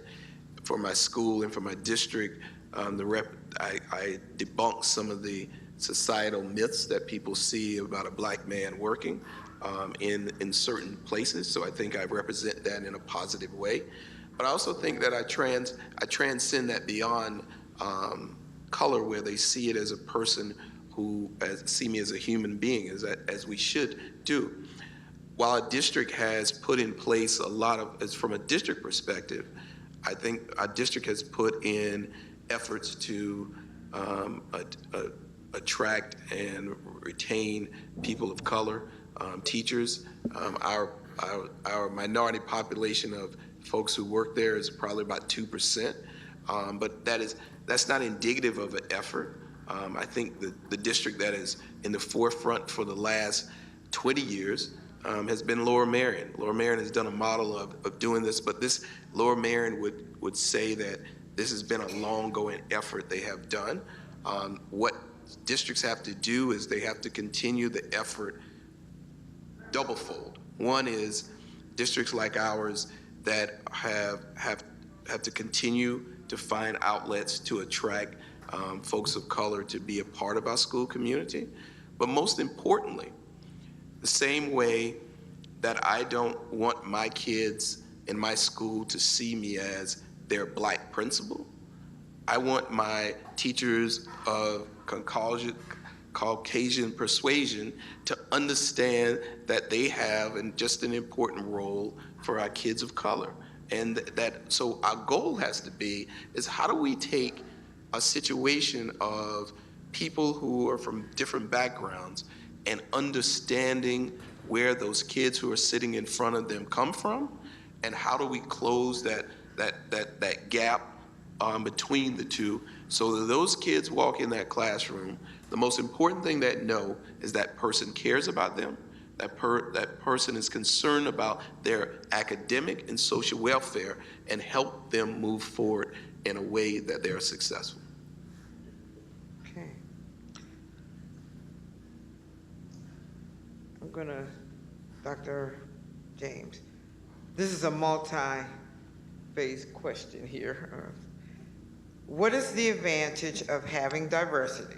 for my school and for my district, I debunk some of the societal myths that people see about a Black man working in certain places. So I think I represent that in a positive way. But I also think that I transcend that beyond color, where they see it as a person who see me as a human being, as we should do. While our district has put in place a lot of, from a district perspective, I think our district has put in efforts to attract and retain people of color, teachers. Our minority population of folks who work there is probably about 2%, but that's not indicative of an effort. I think the district that is in the forefront for the last 20 years has been Lower Merion. Lower Merion has done a model of doing this, but this Lower Merion would say that this has been a long-going effort they have done. What districts have to do is they have to continue the effort double-fold. One is districts like ours that have to continue to find outlets to attract folks of color to be a part of our school community. But most importantly, the same way that I don't want my kids in my school to see me as their Black principal, I want my teachers of Caucasian persuasion to understand that they have just an important role for our kids of color. And so our goal has to be is how do we take a situation of people who are from different backgrounds and understanding where those kids who are sitting in front of them come from, and how do we close that gap between the two, so that those kids walk in that classroom, the most important thing they know is that person cares about them, that person is concerned about their academic and social welfare, and help them move forward in a way that they're successful. Okay. I'm gonna, Dr. James, this is a multi-phase question here. What is the advantage of having diversity?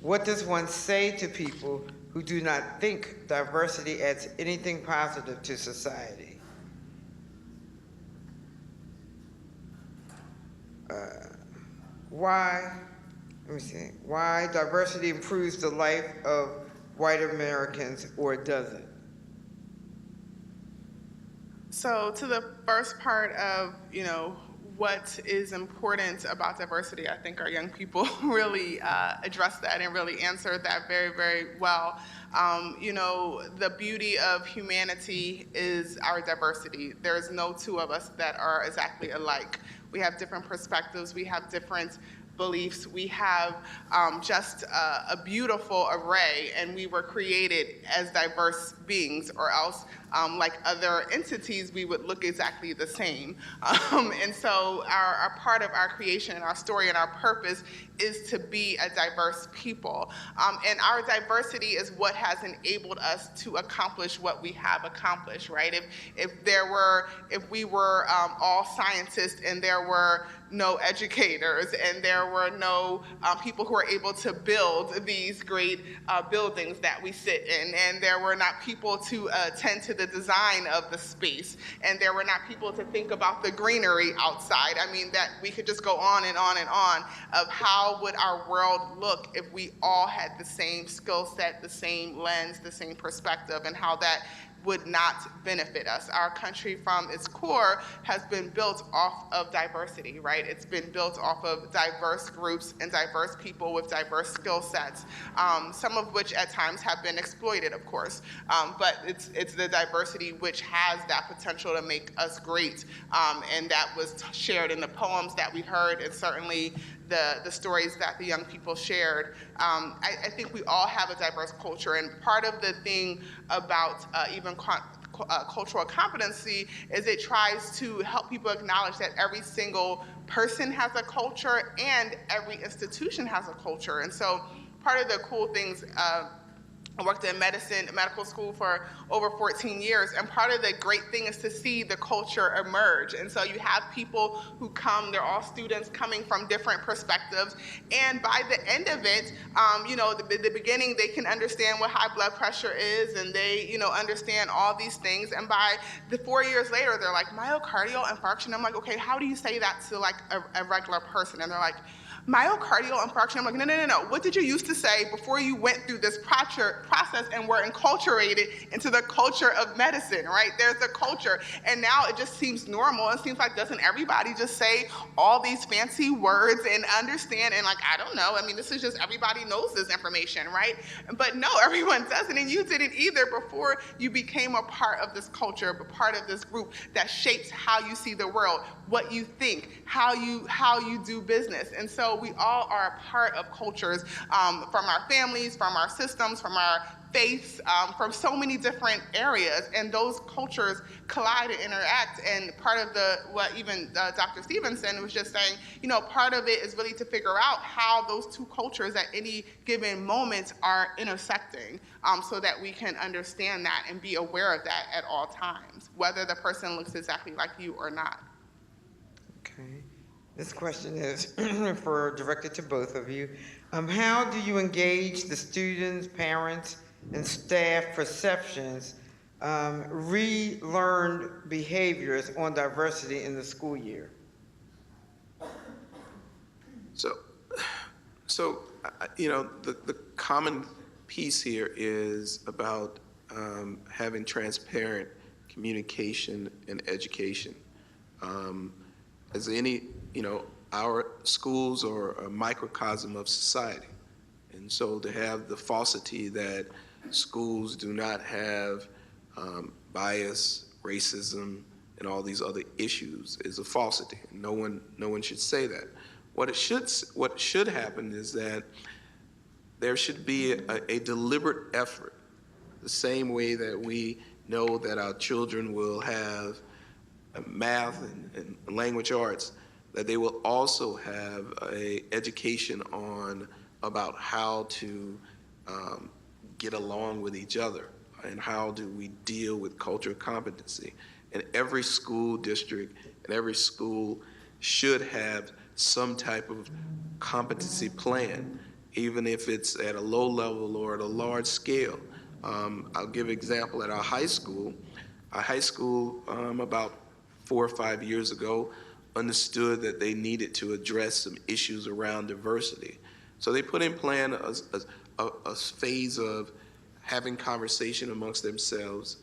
What does one say to people who do not think diversity adds anything positive to society? Why diversity improves the life of white Americans or it doesn't? So to the first part of, what is important about diversity, I think our young people really addressed that and really answered that very, very well. The beauty of humanity is our diversity. There's no two of us that are exactly alike. We have different perspectives, we have different beliefs, we have just a beautiful array, and we were created as diverse beings, or else like other entities, we would look exactly the same. And so our part of our creation and our story and our purpose is to be a diverse people. And our diversity is what has enabled us to accomplish what we have accomplished, right? If we were all scientists and there were no educators and there were no people who were able to build these great buildings that we sit in, and there were not people to attend to the design of the space, and there were not people to think about the greenery outside. I mean, that we could just go on and on and on of how would our world look if we all had the same skill set, the same lens, the same perspective, and how that would not benefit us. Our country from its core has been built off of diversity, right? It's been built off of diverse groups and diverse people with diverse skill sets, some of which at times have been exploited, of course, but it's the diversity which has that potential to make us great, and that was shared in the poems that we heard, and certainly the stories that the young people shared. I think we all have a diverse culture, and part of the thing about even cultural competency is it tries to help people acknowledge that every single person has a culture and every institution has a culture. And so part of the cool things, I worked in medical school for over 14 years, and part of the great thing is to see the culture emerge. And so you have people who come, they're all students coming from different perspectives, and by the end of it, the beginning, they can understand what high blood pressure is, and they, understand all these things, and by the 4 years later, they're like, myocardial infarction. I'm like, okay, how do you say that to like a regular person? And they're like, myocardial infarction. I'm like, no. What did you used to say before you went through this process and were enculturated into the culture of medicine, right? There's a culture, and now it just seems normal. It seems like, doesn't everybody just say all these fancy words and understand? And like, I don't know. I mean, this is just, everybody knows this information, right? But no, everyone doesn't, and you didn't either before you became a part of this culture, a part of this group that shapes how you see the world, what you think, how you do business. And so we all are a part of cultures, from our families, from our systems, from our faiths, from so many different areas, and those cultures collide and interact. And part of what even Dr. Stevenson was just saying, part of it is really to figure out how those two cultures at any given moment are intersecting, so that we can understand that and be aware of that at all times, whether the person looks exactly like you or not. Okay. This question is directed to both of you. How do you engage the students, parents, and staff perceptions, relearned behaviors on diversity in the school year? So the common piece here is about having transparent communication and education. As any, our schools are a microcosm of society. And so to have the falsity that schools do not have bias, racism, and all these other issues is a falsity. No one should say that. What should happen is that there should be a deliberate effort, the same way that we know that our children will have math and language arts, that they will also have an education about how to get along with each other and how do we deal with cultural competency. And every school district and every school should have some type of competency plan, even if it's at a low level or at a large scale. I'll give an example at our high school. Our high school, about 4 or 5 years ago, understood that they needed to address some issues around diversity. So they put in plan a phase of having conversation amongst themselves,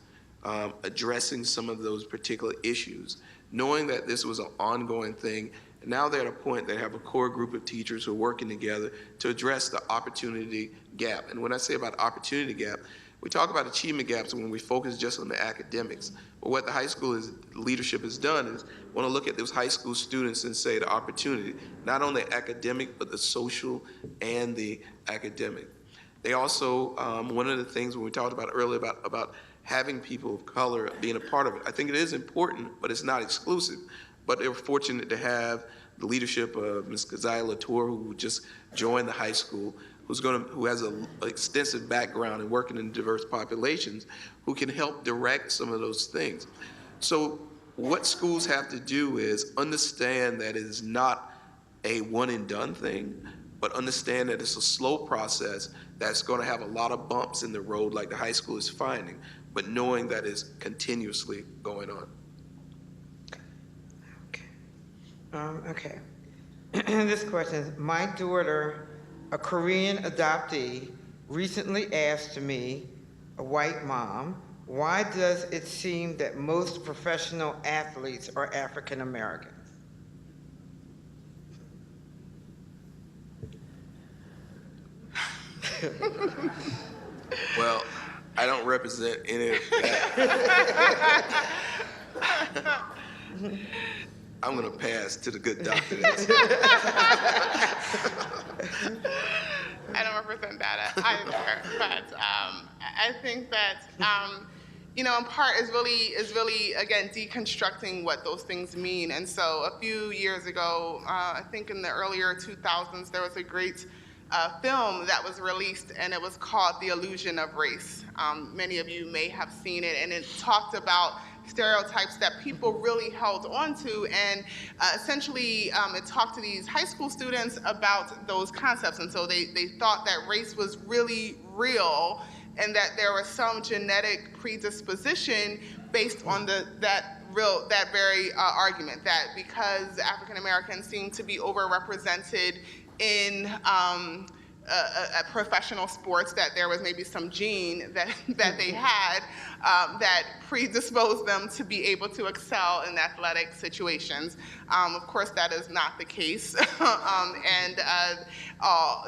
addressing some of those particular issues, knowing that this was an ongoing thing. And now they're at a point they have a core group of teachers who are working together to address the opportunity gap. And when I say about opportunity gap, we talk about achievement gaps when we focus just on the academics. But what the high school leadership has done is want to look at those high school students and say the opportunity, not only academic, but the social and the academic. They also, one of the things when we talked about earlier about having people of color being a part of it, I think it is important, but it's not exclusive. But they were fortunate to have the leadership of Ms. Keziah Latour, who just joined the high school, who has an extensive background in working in diverse populations, who can help direct some of those things. So what schools have to do is understand that it is not a one and done thing, but understand that it's a slow process that's going to have a lot of bumps in the road like the high school is finding, but knowing that it's continuously going on. Okay. This question is, my daughter, a Korean adoptee, recently asked me, a white mom, why does it seem that most professional athletes are African American? Well, I don't represent any of that. I'm going to pass to the good doctor. I don't represent that either, but I think that in part is really again deconstructing what those things mean. And so a few years ago, I think in the earlier 2000s, there was a great film that was released, and it was called The Illusion of Race. Many of you may have seen it, and it talked about stereotypes that people really held on to, and essentially it talked to these high school students about those concepts. And so they thought that race was really real and that there was some genetic predisposition based on that very argument, that because African Americans seem to be overrepresented in professional sports, that there was maybe some gene that they had that predisposed them to be able to excel in athletic situations. Of course, that is not the case. And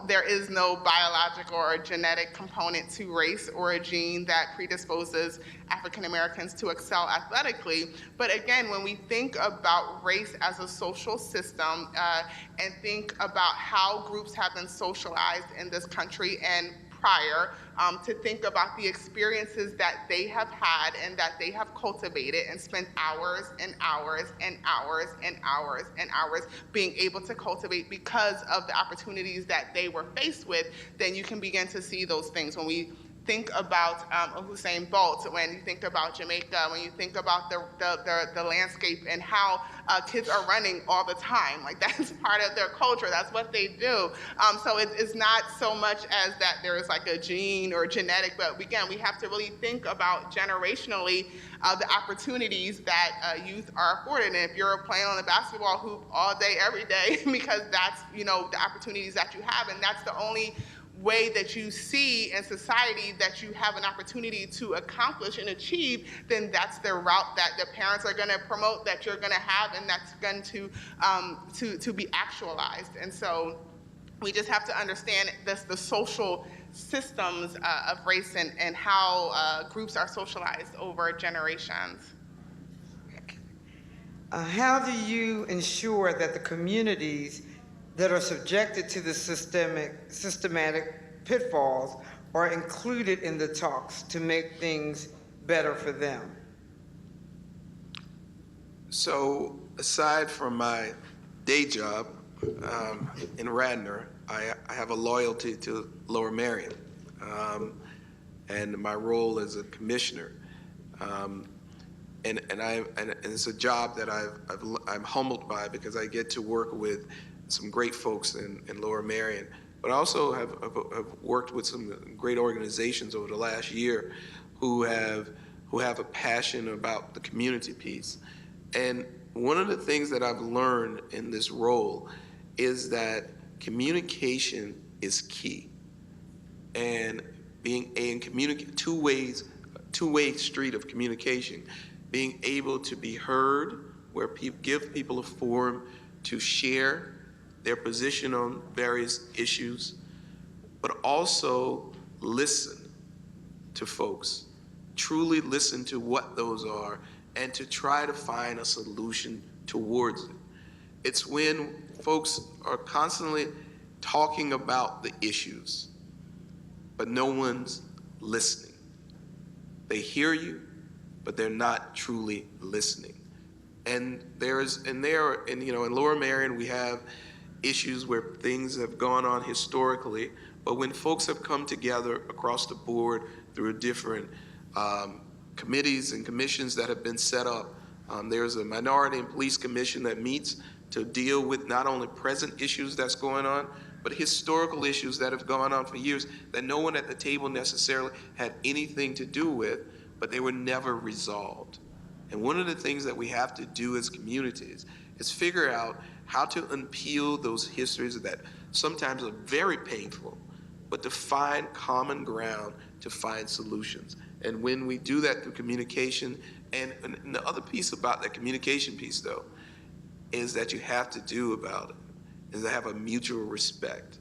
there is no biological or genetic component to race or a gene that predisposes African Americans to excel athletically. But again, when we think about race as a social system and think about how groups have been socialized in this country and prior, to think about the experiences that they have had and that they have cultivated and spent hours and hours and hours and hours and hours being able to cultivate because of the opportunities that they were faced with, then you can begin to see those things. When we think about Usain Bolt, when you think about Jamaica, when you think about the landscape and how kids are running all the time. Like, that's part of their culture. That's what they do. So it's not so much as that there's like a gene or genetic, but again, we have to really think about generationally the opportunities that youth are afforded. And if you're playing on the basketball hoop all day, every day, because that's, the opportunities that you have, and that's the only way that you see in society that you have an opportunity to accomplish and achieve, then that's the route that the parents are going to promote, that you're going to have, and that's going to be actualized. And so we just have to understand the social systems of race and how groups are socialized over generations. How do you ensure that the communities that are subjected to the systematic pitfalls are included in the talks to make things better for them? So, aside from my day job in Radnor, I have a loyalty to Lower Merion and my role as a commissioner. And it's a job that I'm humbled by, because I get to work with some great folks in Lower Merion, but I also have worked with some great organizations over the last year who have a passion about the community piece. And one of the things that I've learned in this role is that communication is key, and being a two-way street of communication, being able to be heard, where give people a forum to share their position on various issues, but also listen to folks, truly listen to what those are, and to try to find a solution towards it. It's when folks are constantly talking about the issues, but no one's listening. They hear you, but they're not truly listening. And in Lower Merion, we have issues where things have gone on historically, but when folks have come together across the board through different committees and commissions that have been set up, there's a Minority and Police Commission that meets to deal with not only present issues that's going on, but historical issues that have gone on for years that no one at the table necessarily had anything to do with, but they were never resolved. And one of the things that we have to do as communities is figure out how to unpeel those histories that sometimes are very painful, but to find common ground, to find solutions. And when we do that through communication, and the other piece about that communication piece, though, is that you have to do about it, is to have a mutual respect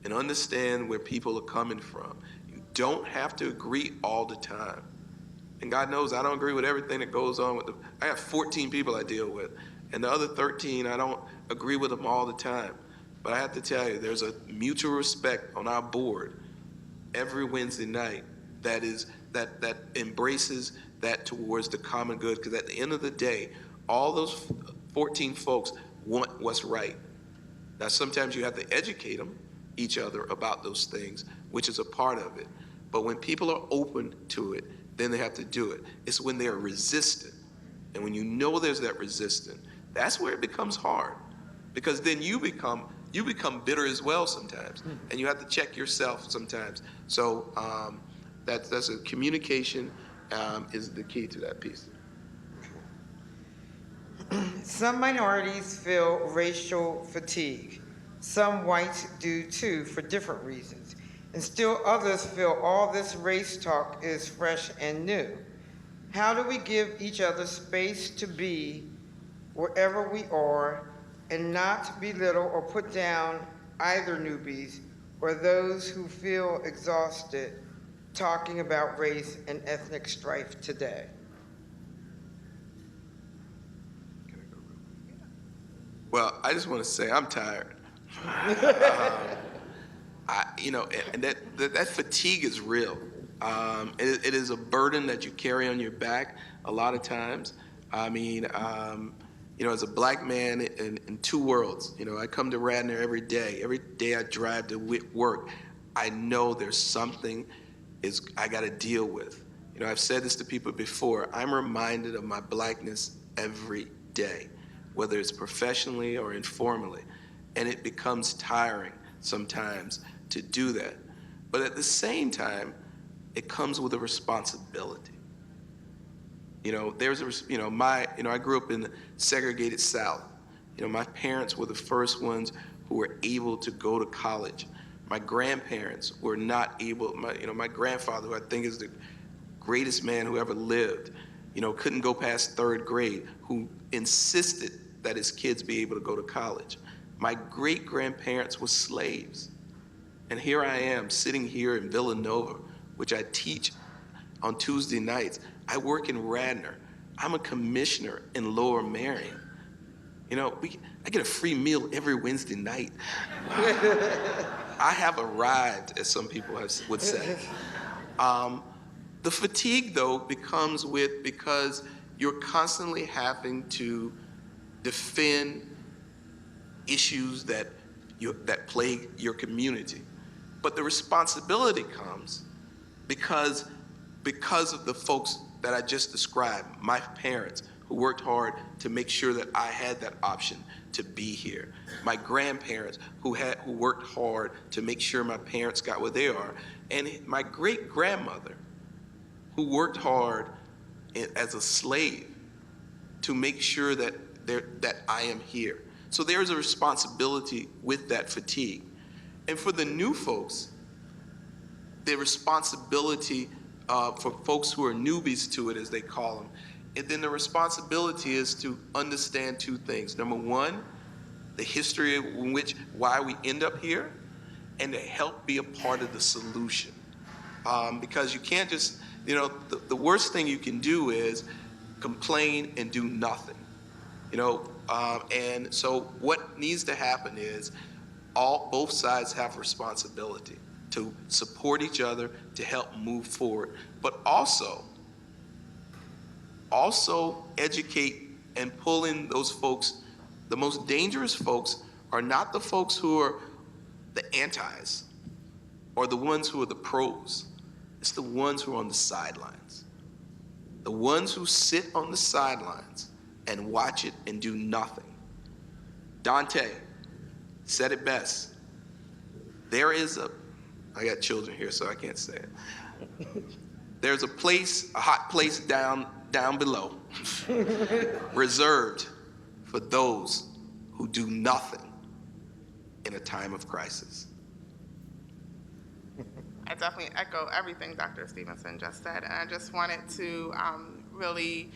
and understand where people are coming from. You don't have to agree all the time. And God knows I don't agree with everything that goes on with I have 14 people I deal with, and the other 13, I don't agree with them all the time. But I have to tell you, there's a mutual respect on our board every Wednesday night that embraces that towards the common good, because at the end of the day, all those 14 folks want what's right. Now, sometimes you have to educate them, each other, about those things, which is a part of it. But when people are open to it, then they have to do it. It's when they are resistant. And when you know there's that resistance, that's where it becomes hard. Because then you become bitter as well sometimes. And you have to check yourself sometimes. So that's a communication is the key to that piece. Some minorities feel racial fatigue. Some whites do too, for different reasons. And still others feel all this race talk is fresh and new. How do we give each other space to be wherever we are and not belittle or put down either newbies or those who feel exhausted talking about race and ethnic strife today? Well, I just want to say I'm tired. And that fatigue is real. It is a burden that you carry on your back a lot of times. I mean, as a black man in two worlds, I come to Radnor every day. Every day I drive to work, I know there's something is I got to deal with. You know, I've said this to people before. I'm reminded of my blackness every day, whether it's professionally or informally, and it becomes tiring sometimes to do that. But at the same time, it comes with a responsibility. You know, I grew up in the segregated South. You know, my parents were the first ones who were able to go to college. My grandparents were not able. My grandfather, who I think is the greatest man who ever lived, you know, couldn't go past 3rd grade, who insisted that his kids be able to go to college. My great-grandparents were slaves. And here I am sitting here in Villanova, which I teach on Tuesday nights. I work in Radnor. I'm a commissioner in Lower Merion. You know, I get a free meal every Wednesday night. I have arrived, as some people would say. The fatigue, though, becomes because you're constantly having to defend issues that plague your community. But the responsibility comes because of the folks that I just described, my parents, who worked hard to make sure that I had that option to be here. My grandparents who worked hard to make sure my parents got where they are. And my great-grandmother who worked hard as a slave to make sure that I am here. So there's a responsibility with that fatigue. And for the new folks, the responsibility for folks who are newbies to it, as they call them, and then the responsibility is to understand 2 things. Number 1, the history in why we end up here, and to help be a part of the solution. Because you can't just, you know, the worst thing you can do is complain and do nothing. You know, and so what needs to happen is both sides have responsibility to support each other, to help move forward, but also educate and pull in those folks. The most dangerous folks are not the folks who are the antis or the ones who are the pros. It's the ones who are on the sidelines. The ones who sit on the sidelines and watch it and do nothing. Dante said it best. I got children here, so I can't say it. There's a hot place down below, reserved for those who do nothing in a time of crisis. I definitely echo everything Dr. Stevenson just said, and I just wanted to really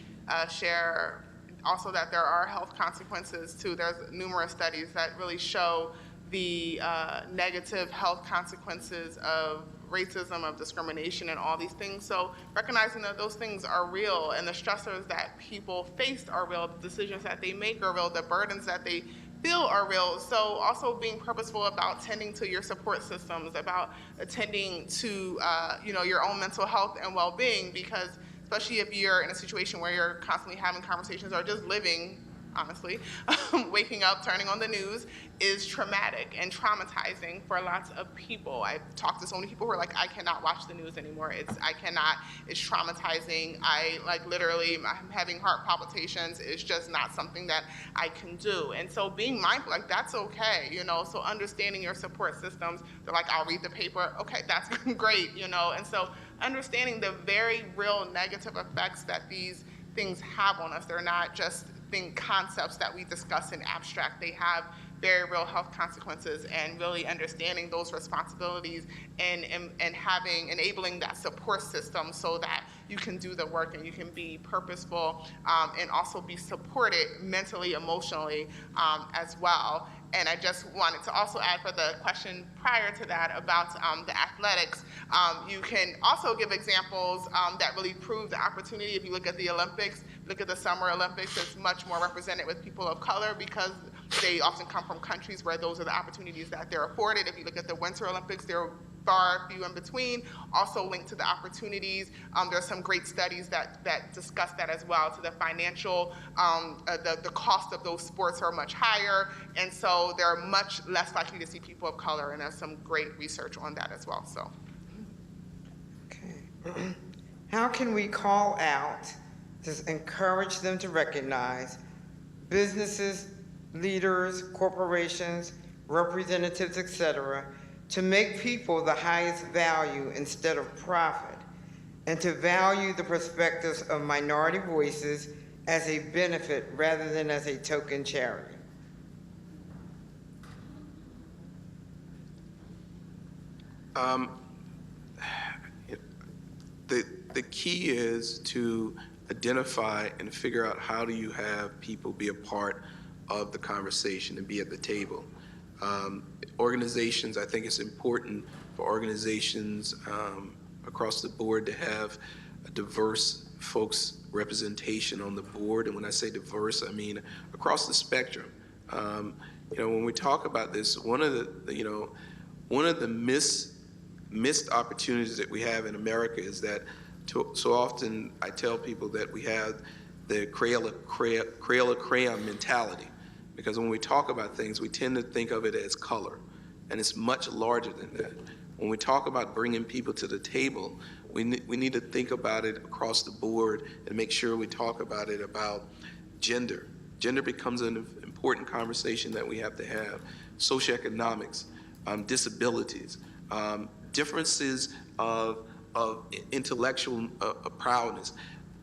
share also that there are health consequences too. There's numerous studies that really show the negative health consequences of racism, of discrimination, and all these things. So recognizing that those things are real and the stressors that people face are real, the decisions that they make are real, the burdens that they feel are real. So also being purposeful about tending to your support systems, about attending to your own mental health and well-being, because especially if you're in a situation where you're constantly having conversations or just living, honestly, waking up, turning on the news is traumatic and traumatizing for lots of people. I've talked to so many people who are like, I cannot watch the news anymore. It's traumatizing. I'm having heart palpitations. It's just not something that I can do. And so being mindful, like that's okay, so understanding your support systems, they're like, I'll read the paper. Okay, that's great, and so understanding the very real negative effects that these things have on us. They're not just concepts that we discuss in abstract. They have very real health consequences, and really understanding those responsibilities and enabling that support system so that you can do the work and you can be purposeful and also be supported mentally, emotionally as well. And I just wanted to also add for the question prior to that about the athletics, you can also give examples that really prove the opportunity. If you look at the Olympics, look at the Summer Olympics, it's much more represented with people of color because they often come from countries where those are the opportunities that they're afforded. If you look at the Winter Olympics, there are far few in between, also linked to the opportunities. There's some great studies that discuss that as well, to the financial, the cost of those sports are much higher, and so they're much less likely to see people of color, and there's some great research on that as well. So. Okay. How can we call out to encourage them to recognize businesses, leaders, corporations, representatives, etc., to make people the highest value instead of profit, and to value the perspectives of minority voices as a benefit rather than as a token charity? The key is to identify and figure out how do you have people be a part of the conversation and be at the table. Organizations, I think it's important for organizations across the board to have a diverse folks representation on the board. And when I say diverse, I mean across the spectrum. When we talk about this, one of the missed opportunities that we have in America is that so often I tell people that we have the crayon mentality, because when we talk about things, we tend to think of it as color, and it's much larger than that. When we talk about bringing people to the table, we need to think about it across the board and make sure we talk about it about gender. Gender becomes an important conversation that we have to have. Socioeconomics, disabilities, differences of intellectual prowess.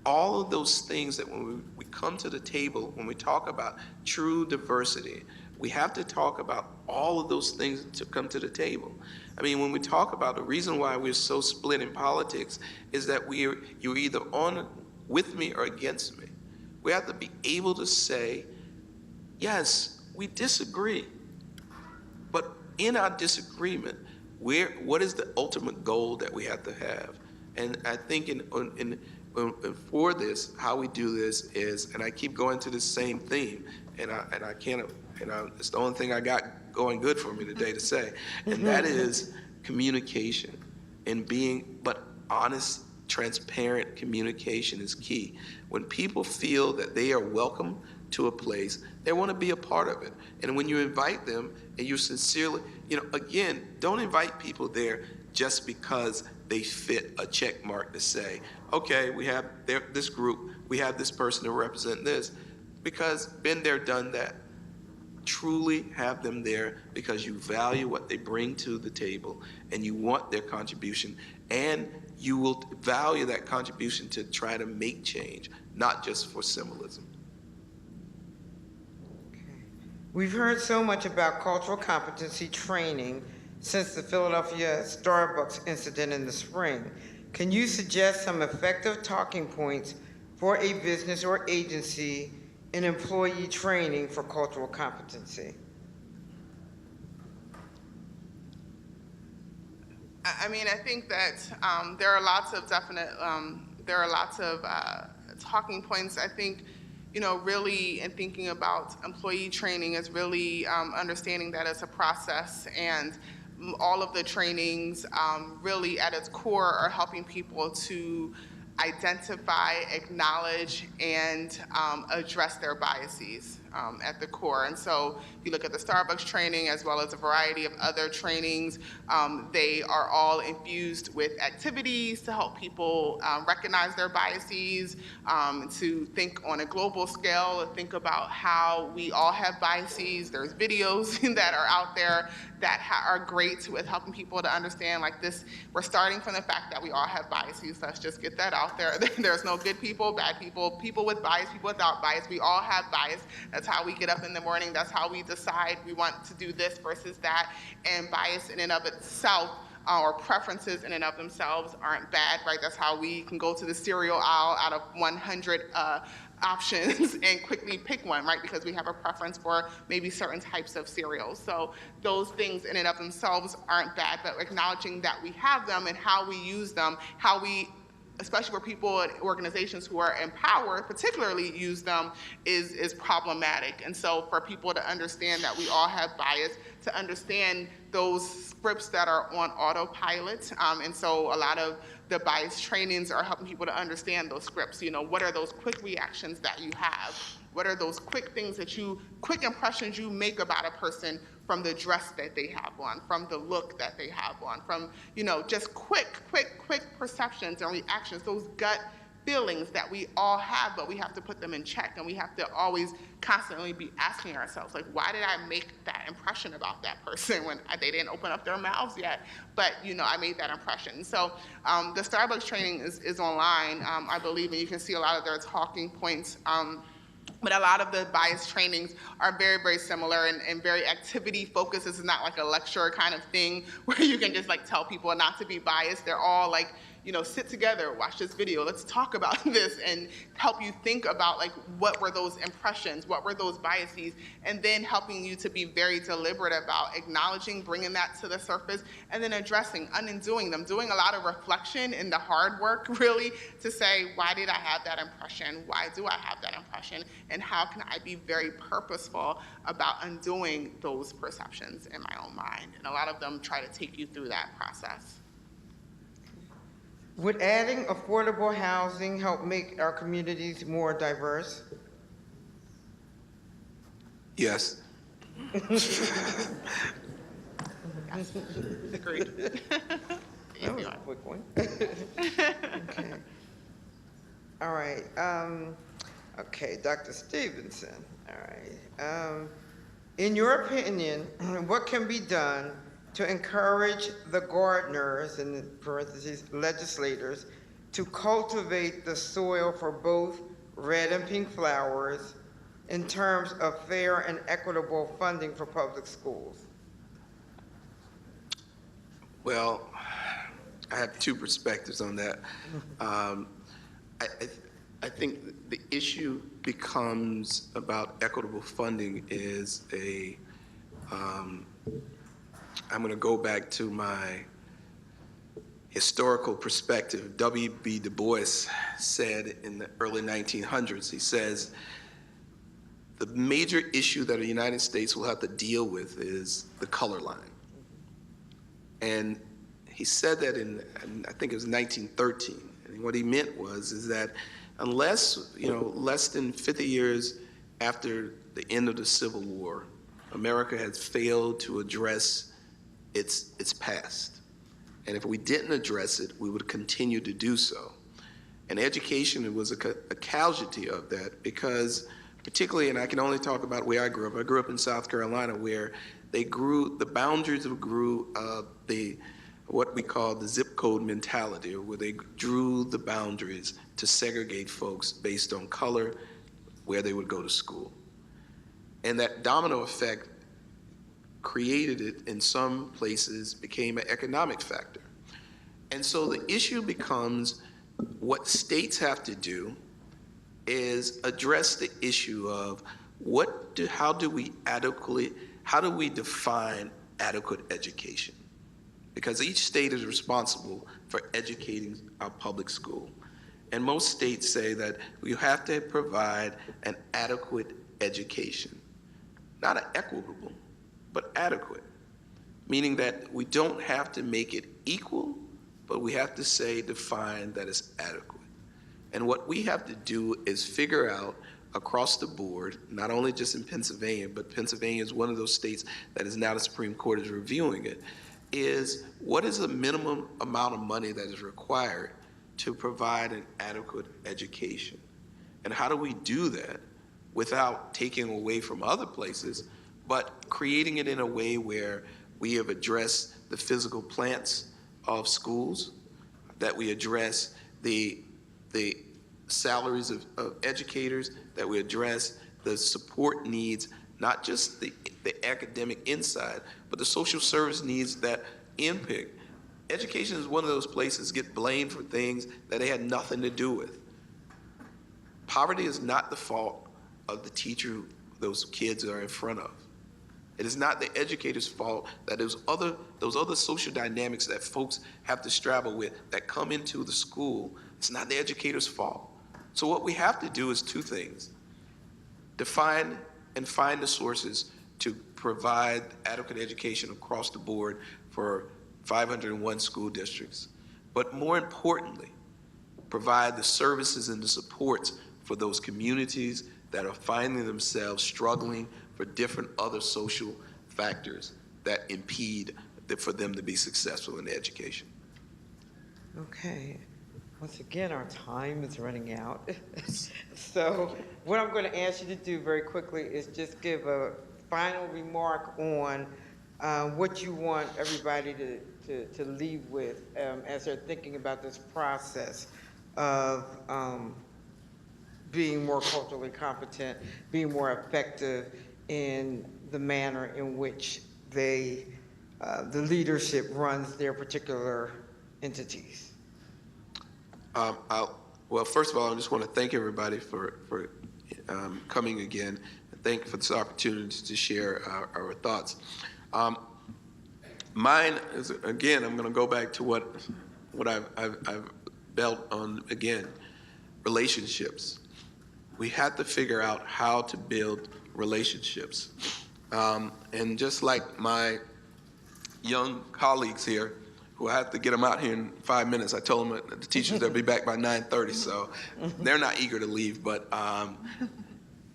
All of those things that when we come to the table, when we talk about true diversity, we have to talk about all of those things to come to the table. I mean, when we talk about the reason why we're so split in politics is that you're either on with me or against me. We have to be able to say, yes, we disagree, but in our disagreement, what is the ultimate goal that we have to have? And I think for this, how we do this is, and I keep going to the same theme, and I can't, it's the only thing I got going good for me today to say, and that is communication, and but honest, transparent communication is key. When people feel that they are welcome to a place, they want to be a part of it. And when you invite them and you sincerely, again, don't invite people there just because they fit a check mark to say, okay, we have this group, we have this person to represent this, because been there, done that. Truly have them there because you value what they bring to the table and you want their contribution, and you will value that contribution to try to make change, not just for symbolism. We've heard so much about cultural competency training since the Philadelphia Starbucks incident in the spring. Can you suggest some effective talking points for a business or agency in employee training for cultural competency? I mean, I think that there are lots of talking points. I think, really in thinking about employee training is really understanding that it's a process, and all of the trainings really at its core are helping people to identify, acknowledge, and address their biases at the core. And so if you look at the Starbucks training as well as a variety of other trainings, they are all infused with activities to help people recognize their biases, to think on a global scale, think about how we all have biases. There's videos that are out there that are great with helping people to understand, like this, we're starting from the fact that we all have biases. Let's just get that out there. There's no good people, bad people, people with bias, people without bias. We all have bias. That's how we get up in the morning. That's how we decide we want to do this versus that. And bias in and of itself, or preferences in and of themselves, aren't bad, right? That's how we can go to the cereal aisle out of 100 options and quickly pick one, right? Because we have a preference for maybe certain types of cereals. So those things in and of themselves aren't bad, but acknowledging that we have them and how we use them, how we, especially for people and organizations who are empowered, particularly use them, is problematic. And so for people to understand that we all have bias, to understand those scripts that are on autopilot. And so a lot of the bias trainings are helping people to understand those scripts. You know, what are those quick reactions that you have? What are those quick things that quick impressions you make about a person from the dress that they have on, from the look that they have on, from, you know, just quick perceptions and reactions, those gut feelings that we all have, but we have to put them in check, and we have to always constantly be asking ourselves, like, why did I make that impression about that person when they didn't open up their mouths yet, but, you know, I made that impression. So the Starbucks training is online, I believe, and you can see a lot of their talking points. But a lot of the bias trainings are very, very similar and very activity focused. This is not like a lecture kind of thing where you can just like tell people not to be biased. They're all like, you know, sit together, watch this video, let's talk about this, and help you think about like what were those impressions, what were those biases, and then helping you to be very deliberate about acknowledging, bringing that to the surface, and then addressing, undoing them, doing a lot of reflection in the hard work really to say, why did I have that impression? Why do I have that impression? And how can I be very purposeful about undoing those perceptions in my own mind? And a lot of them try to take you through that process. Would adding affordable housing help make our communities more diverse? Yes. Agreed. That was a quick one. Okay. All right. Okay, Dr. Stevenson. All right. In your opinion, what can be done to encourage the gardeners, in parentheses, legislators, to cultivate the soil for both red and pink flowers in terms of fair and equitable funding for public schools? Well, I have two perspectives on that. I think the issue becomes about equitable funding is I'm going to go back to my historical perspective. W.B. Du Bois said in the early 1900s, he says, the major issue that the United States will have to deal with is the color line. And he said that I think it was 1913. And what he meant is that unless, less than 50 years after the end of the Civil War, America has failed to address its past. And if we didn't address it, we would continue to do so. And education was a casualty of that because particularly, and I can only talk about where I grew up in South Carolina, where the boundaries grew what we call the zip code mentality, where they drew the boundaries to segregate folks based on color, where they would go to school. And that domino effect created it in some places, became an economic factor. And so the issue becomes what states have to do is address the issue of how do we define adequate education? Because each state is responsible for educating our public school. And most states say that you have to provide an adequate education. Not an equitable, but adequate. Meaning that we don't have to make it equal, but we have to define that it's adequate. And what we have to do is figure out across the board, not only just in Pennsylvania, but Pennsylvania is one of those states that is now the Supreme Court is reviewing it, is what is the minimum amount of money that is required to provide an adequate education? And how do we do that without taking away from other places, but creating it in a way where we have addressed the physical plants of schools, that we address the salaries of educators, that we address the support needs, not just the academic inside, but the social service needs that impact. Education is one of those places get blamed for things that they had nothing to do with. Poverty is not the fault of the teacher those kids are in front of. It is not the educator's fault that those other social dynamics that folks have to struggle with that come into the school. It's not the educator's fault. So what we have to do is two things: define and find the sources to provide adequate education across the board for 501 school districts, but more importantly, provide the services and the supports for those communities that are finding themselves struggling for different other social factors that impede for them to be successful in education. Okay. Once again, our time is running out. So what I'm going to ask you to do very quickly is just give a final remark on what you want everybody to leave with as they're thinking about this process of being more culturally competent, being more effective in the manner in which they, the leadership runs their particular entities. Well, first of all, I just want to thank everybody for coming again, and thank you for this opportunity to share our thoughts. Mine is, again, I'm going to go back to what I've built on again, relationships. We have to figure out how to build relationships. And just like my young colleagues here, who I have to get them out here in 5 minutes. I told them that the teachers they'll be back by 9:30, so they're not eager to leave. But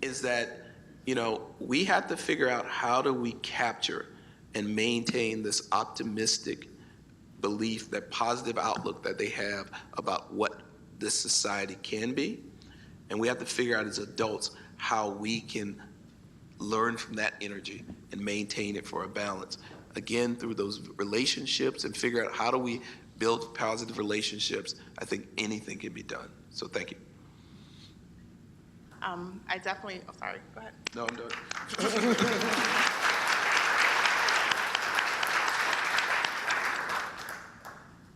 is that, you know, we have to figure out how do we capture and maintain this optimistic belief, that positive outlook that they have about what this society can be, and we have to figure out as adults how we can learn from that energy and maintain it for a balance. Again, through those relationships, and figure out how do we build positive relationships. I think anything can be done. So thank you. I definitely, oh, sorry, go ahead. No, I'm done.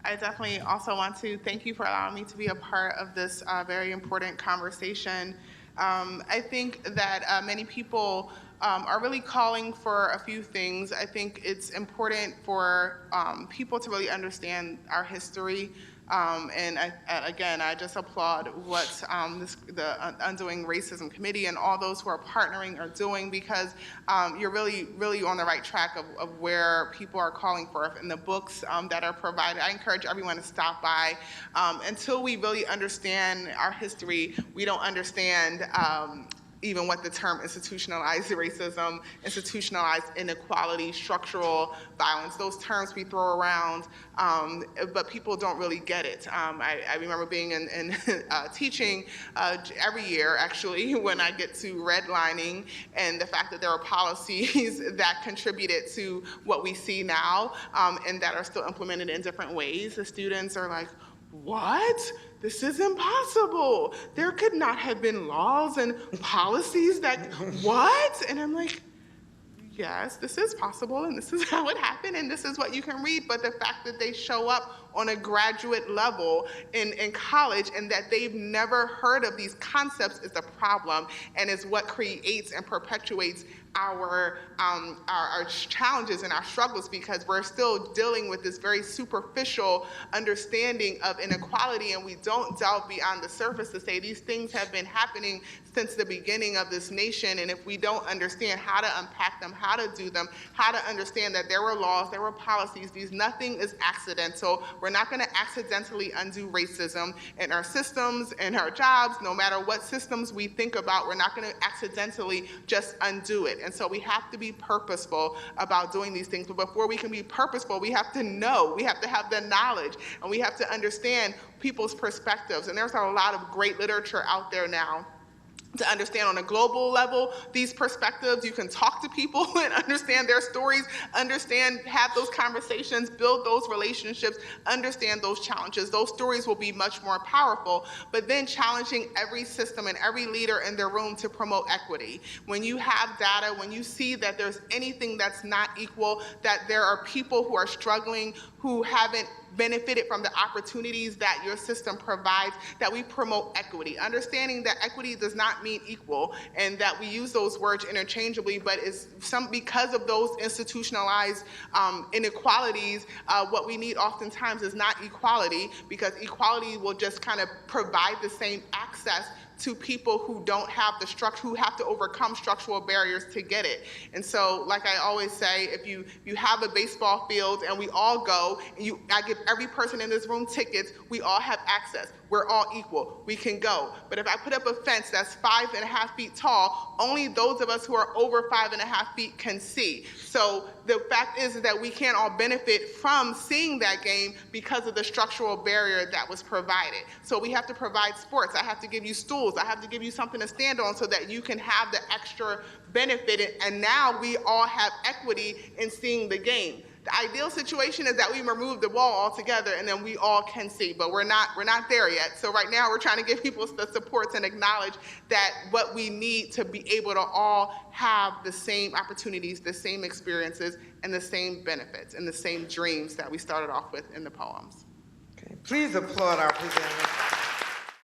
I definitely also want to thank you for allowing me to be a part of this very important conversation. I think that many people are really calling for a few things. I think it's important for people to really understand our history. And I just applaud what the Undoing Racism Committee and all those who are partnering are doing, because you're really on the right track of where people are calling for. In the books that are provided, I encourage everyone to stop by. Until we really understand our history, we don't understand even what the term institutionalized racism, institutionalized inequality, structural violence, those terms we throw around, but people don't really get it. I remember being in teaching every year, actually, when I get to redlining, and the fact that there are policies that contributed to what we see now, and that are still implemented in different ways. The students are like, what? This is impossible. There could not have been laws and policies that, what? And I'm like, yes, this is possible, and this is how it happened, and this is what you can read. But the fact that they show up on a graduate level in college and that they've never heard of these concepts is the problem, and is what creates and perpetuates our challenges and our struggles, because we're still dealing with this very superficial understanding of inequality, and we don't delve beyond the surface to say these things have been happening since the beginning of this nation. And if we don't understand how to unpack them, how to do them, how to understand that there were laws, there were policies, nothing is accidental. We're not going to accidentally undo racism in our systems, in our jobs, no matter what systems we think about, we're not going to accidentally just undo it. And so we have to be purposeful about doing these things. But before we can be purposeful, we have to know, we have to have the knowledge, and we have to understand people's perspectives. And there's a lot of great literature out there now to understand on a global level these perspectives. You can talk to people and understand their stories, have those conversations, build those relationships, understand those challenges. Those stories will be much more powerful. But then challenging every system and every leader in their room to promote equity. When you have data, when you see that there's anything that's not equal, that there are people who are struggling, who haven't benefited from the opportunities that your system provides, that we promote equity. Understanding that equity does not mean equal, and that we use those words interchangeably, but is because of those institutionalized inequalities, what we need oftentimes is not equality, because equality will just kind of provide the same access to people who don't have the structure, who have to overcome structural barriers to get it. And so, like I always say, if you have a baseball field and we all go, and I give every person in this room tickets, we all have access. We're all equal. We can go. But if I put up a fence that's 5.5 feet tall, only those of us who are over 5.5 feet can see. So the fact is that we can't all benefit from seeing that game because of the structural barrier that was provided. So we have to provide sports. I have to give you stools. I have to give you something to stand on so that you can have the extra benefit. And now we all have equity in seeing the game. The ideal situation is that we remove the wall altogether and then we all can see, but we're not there yet. So right now we're trying to give people the supports and acknowledge that what we need to be able to all have the same opportunities, the same experiences, and the same benefits and the same dreams that we started off with in the poems. Okay. Please applaud our presenters.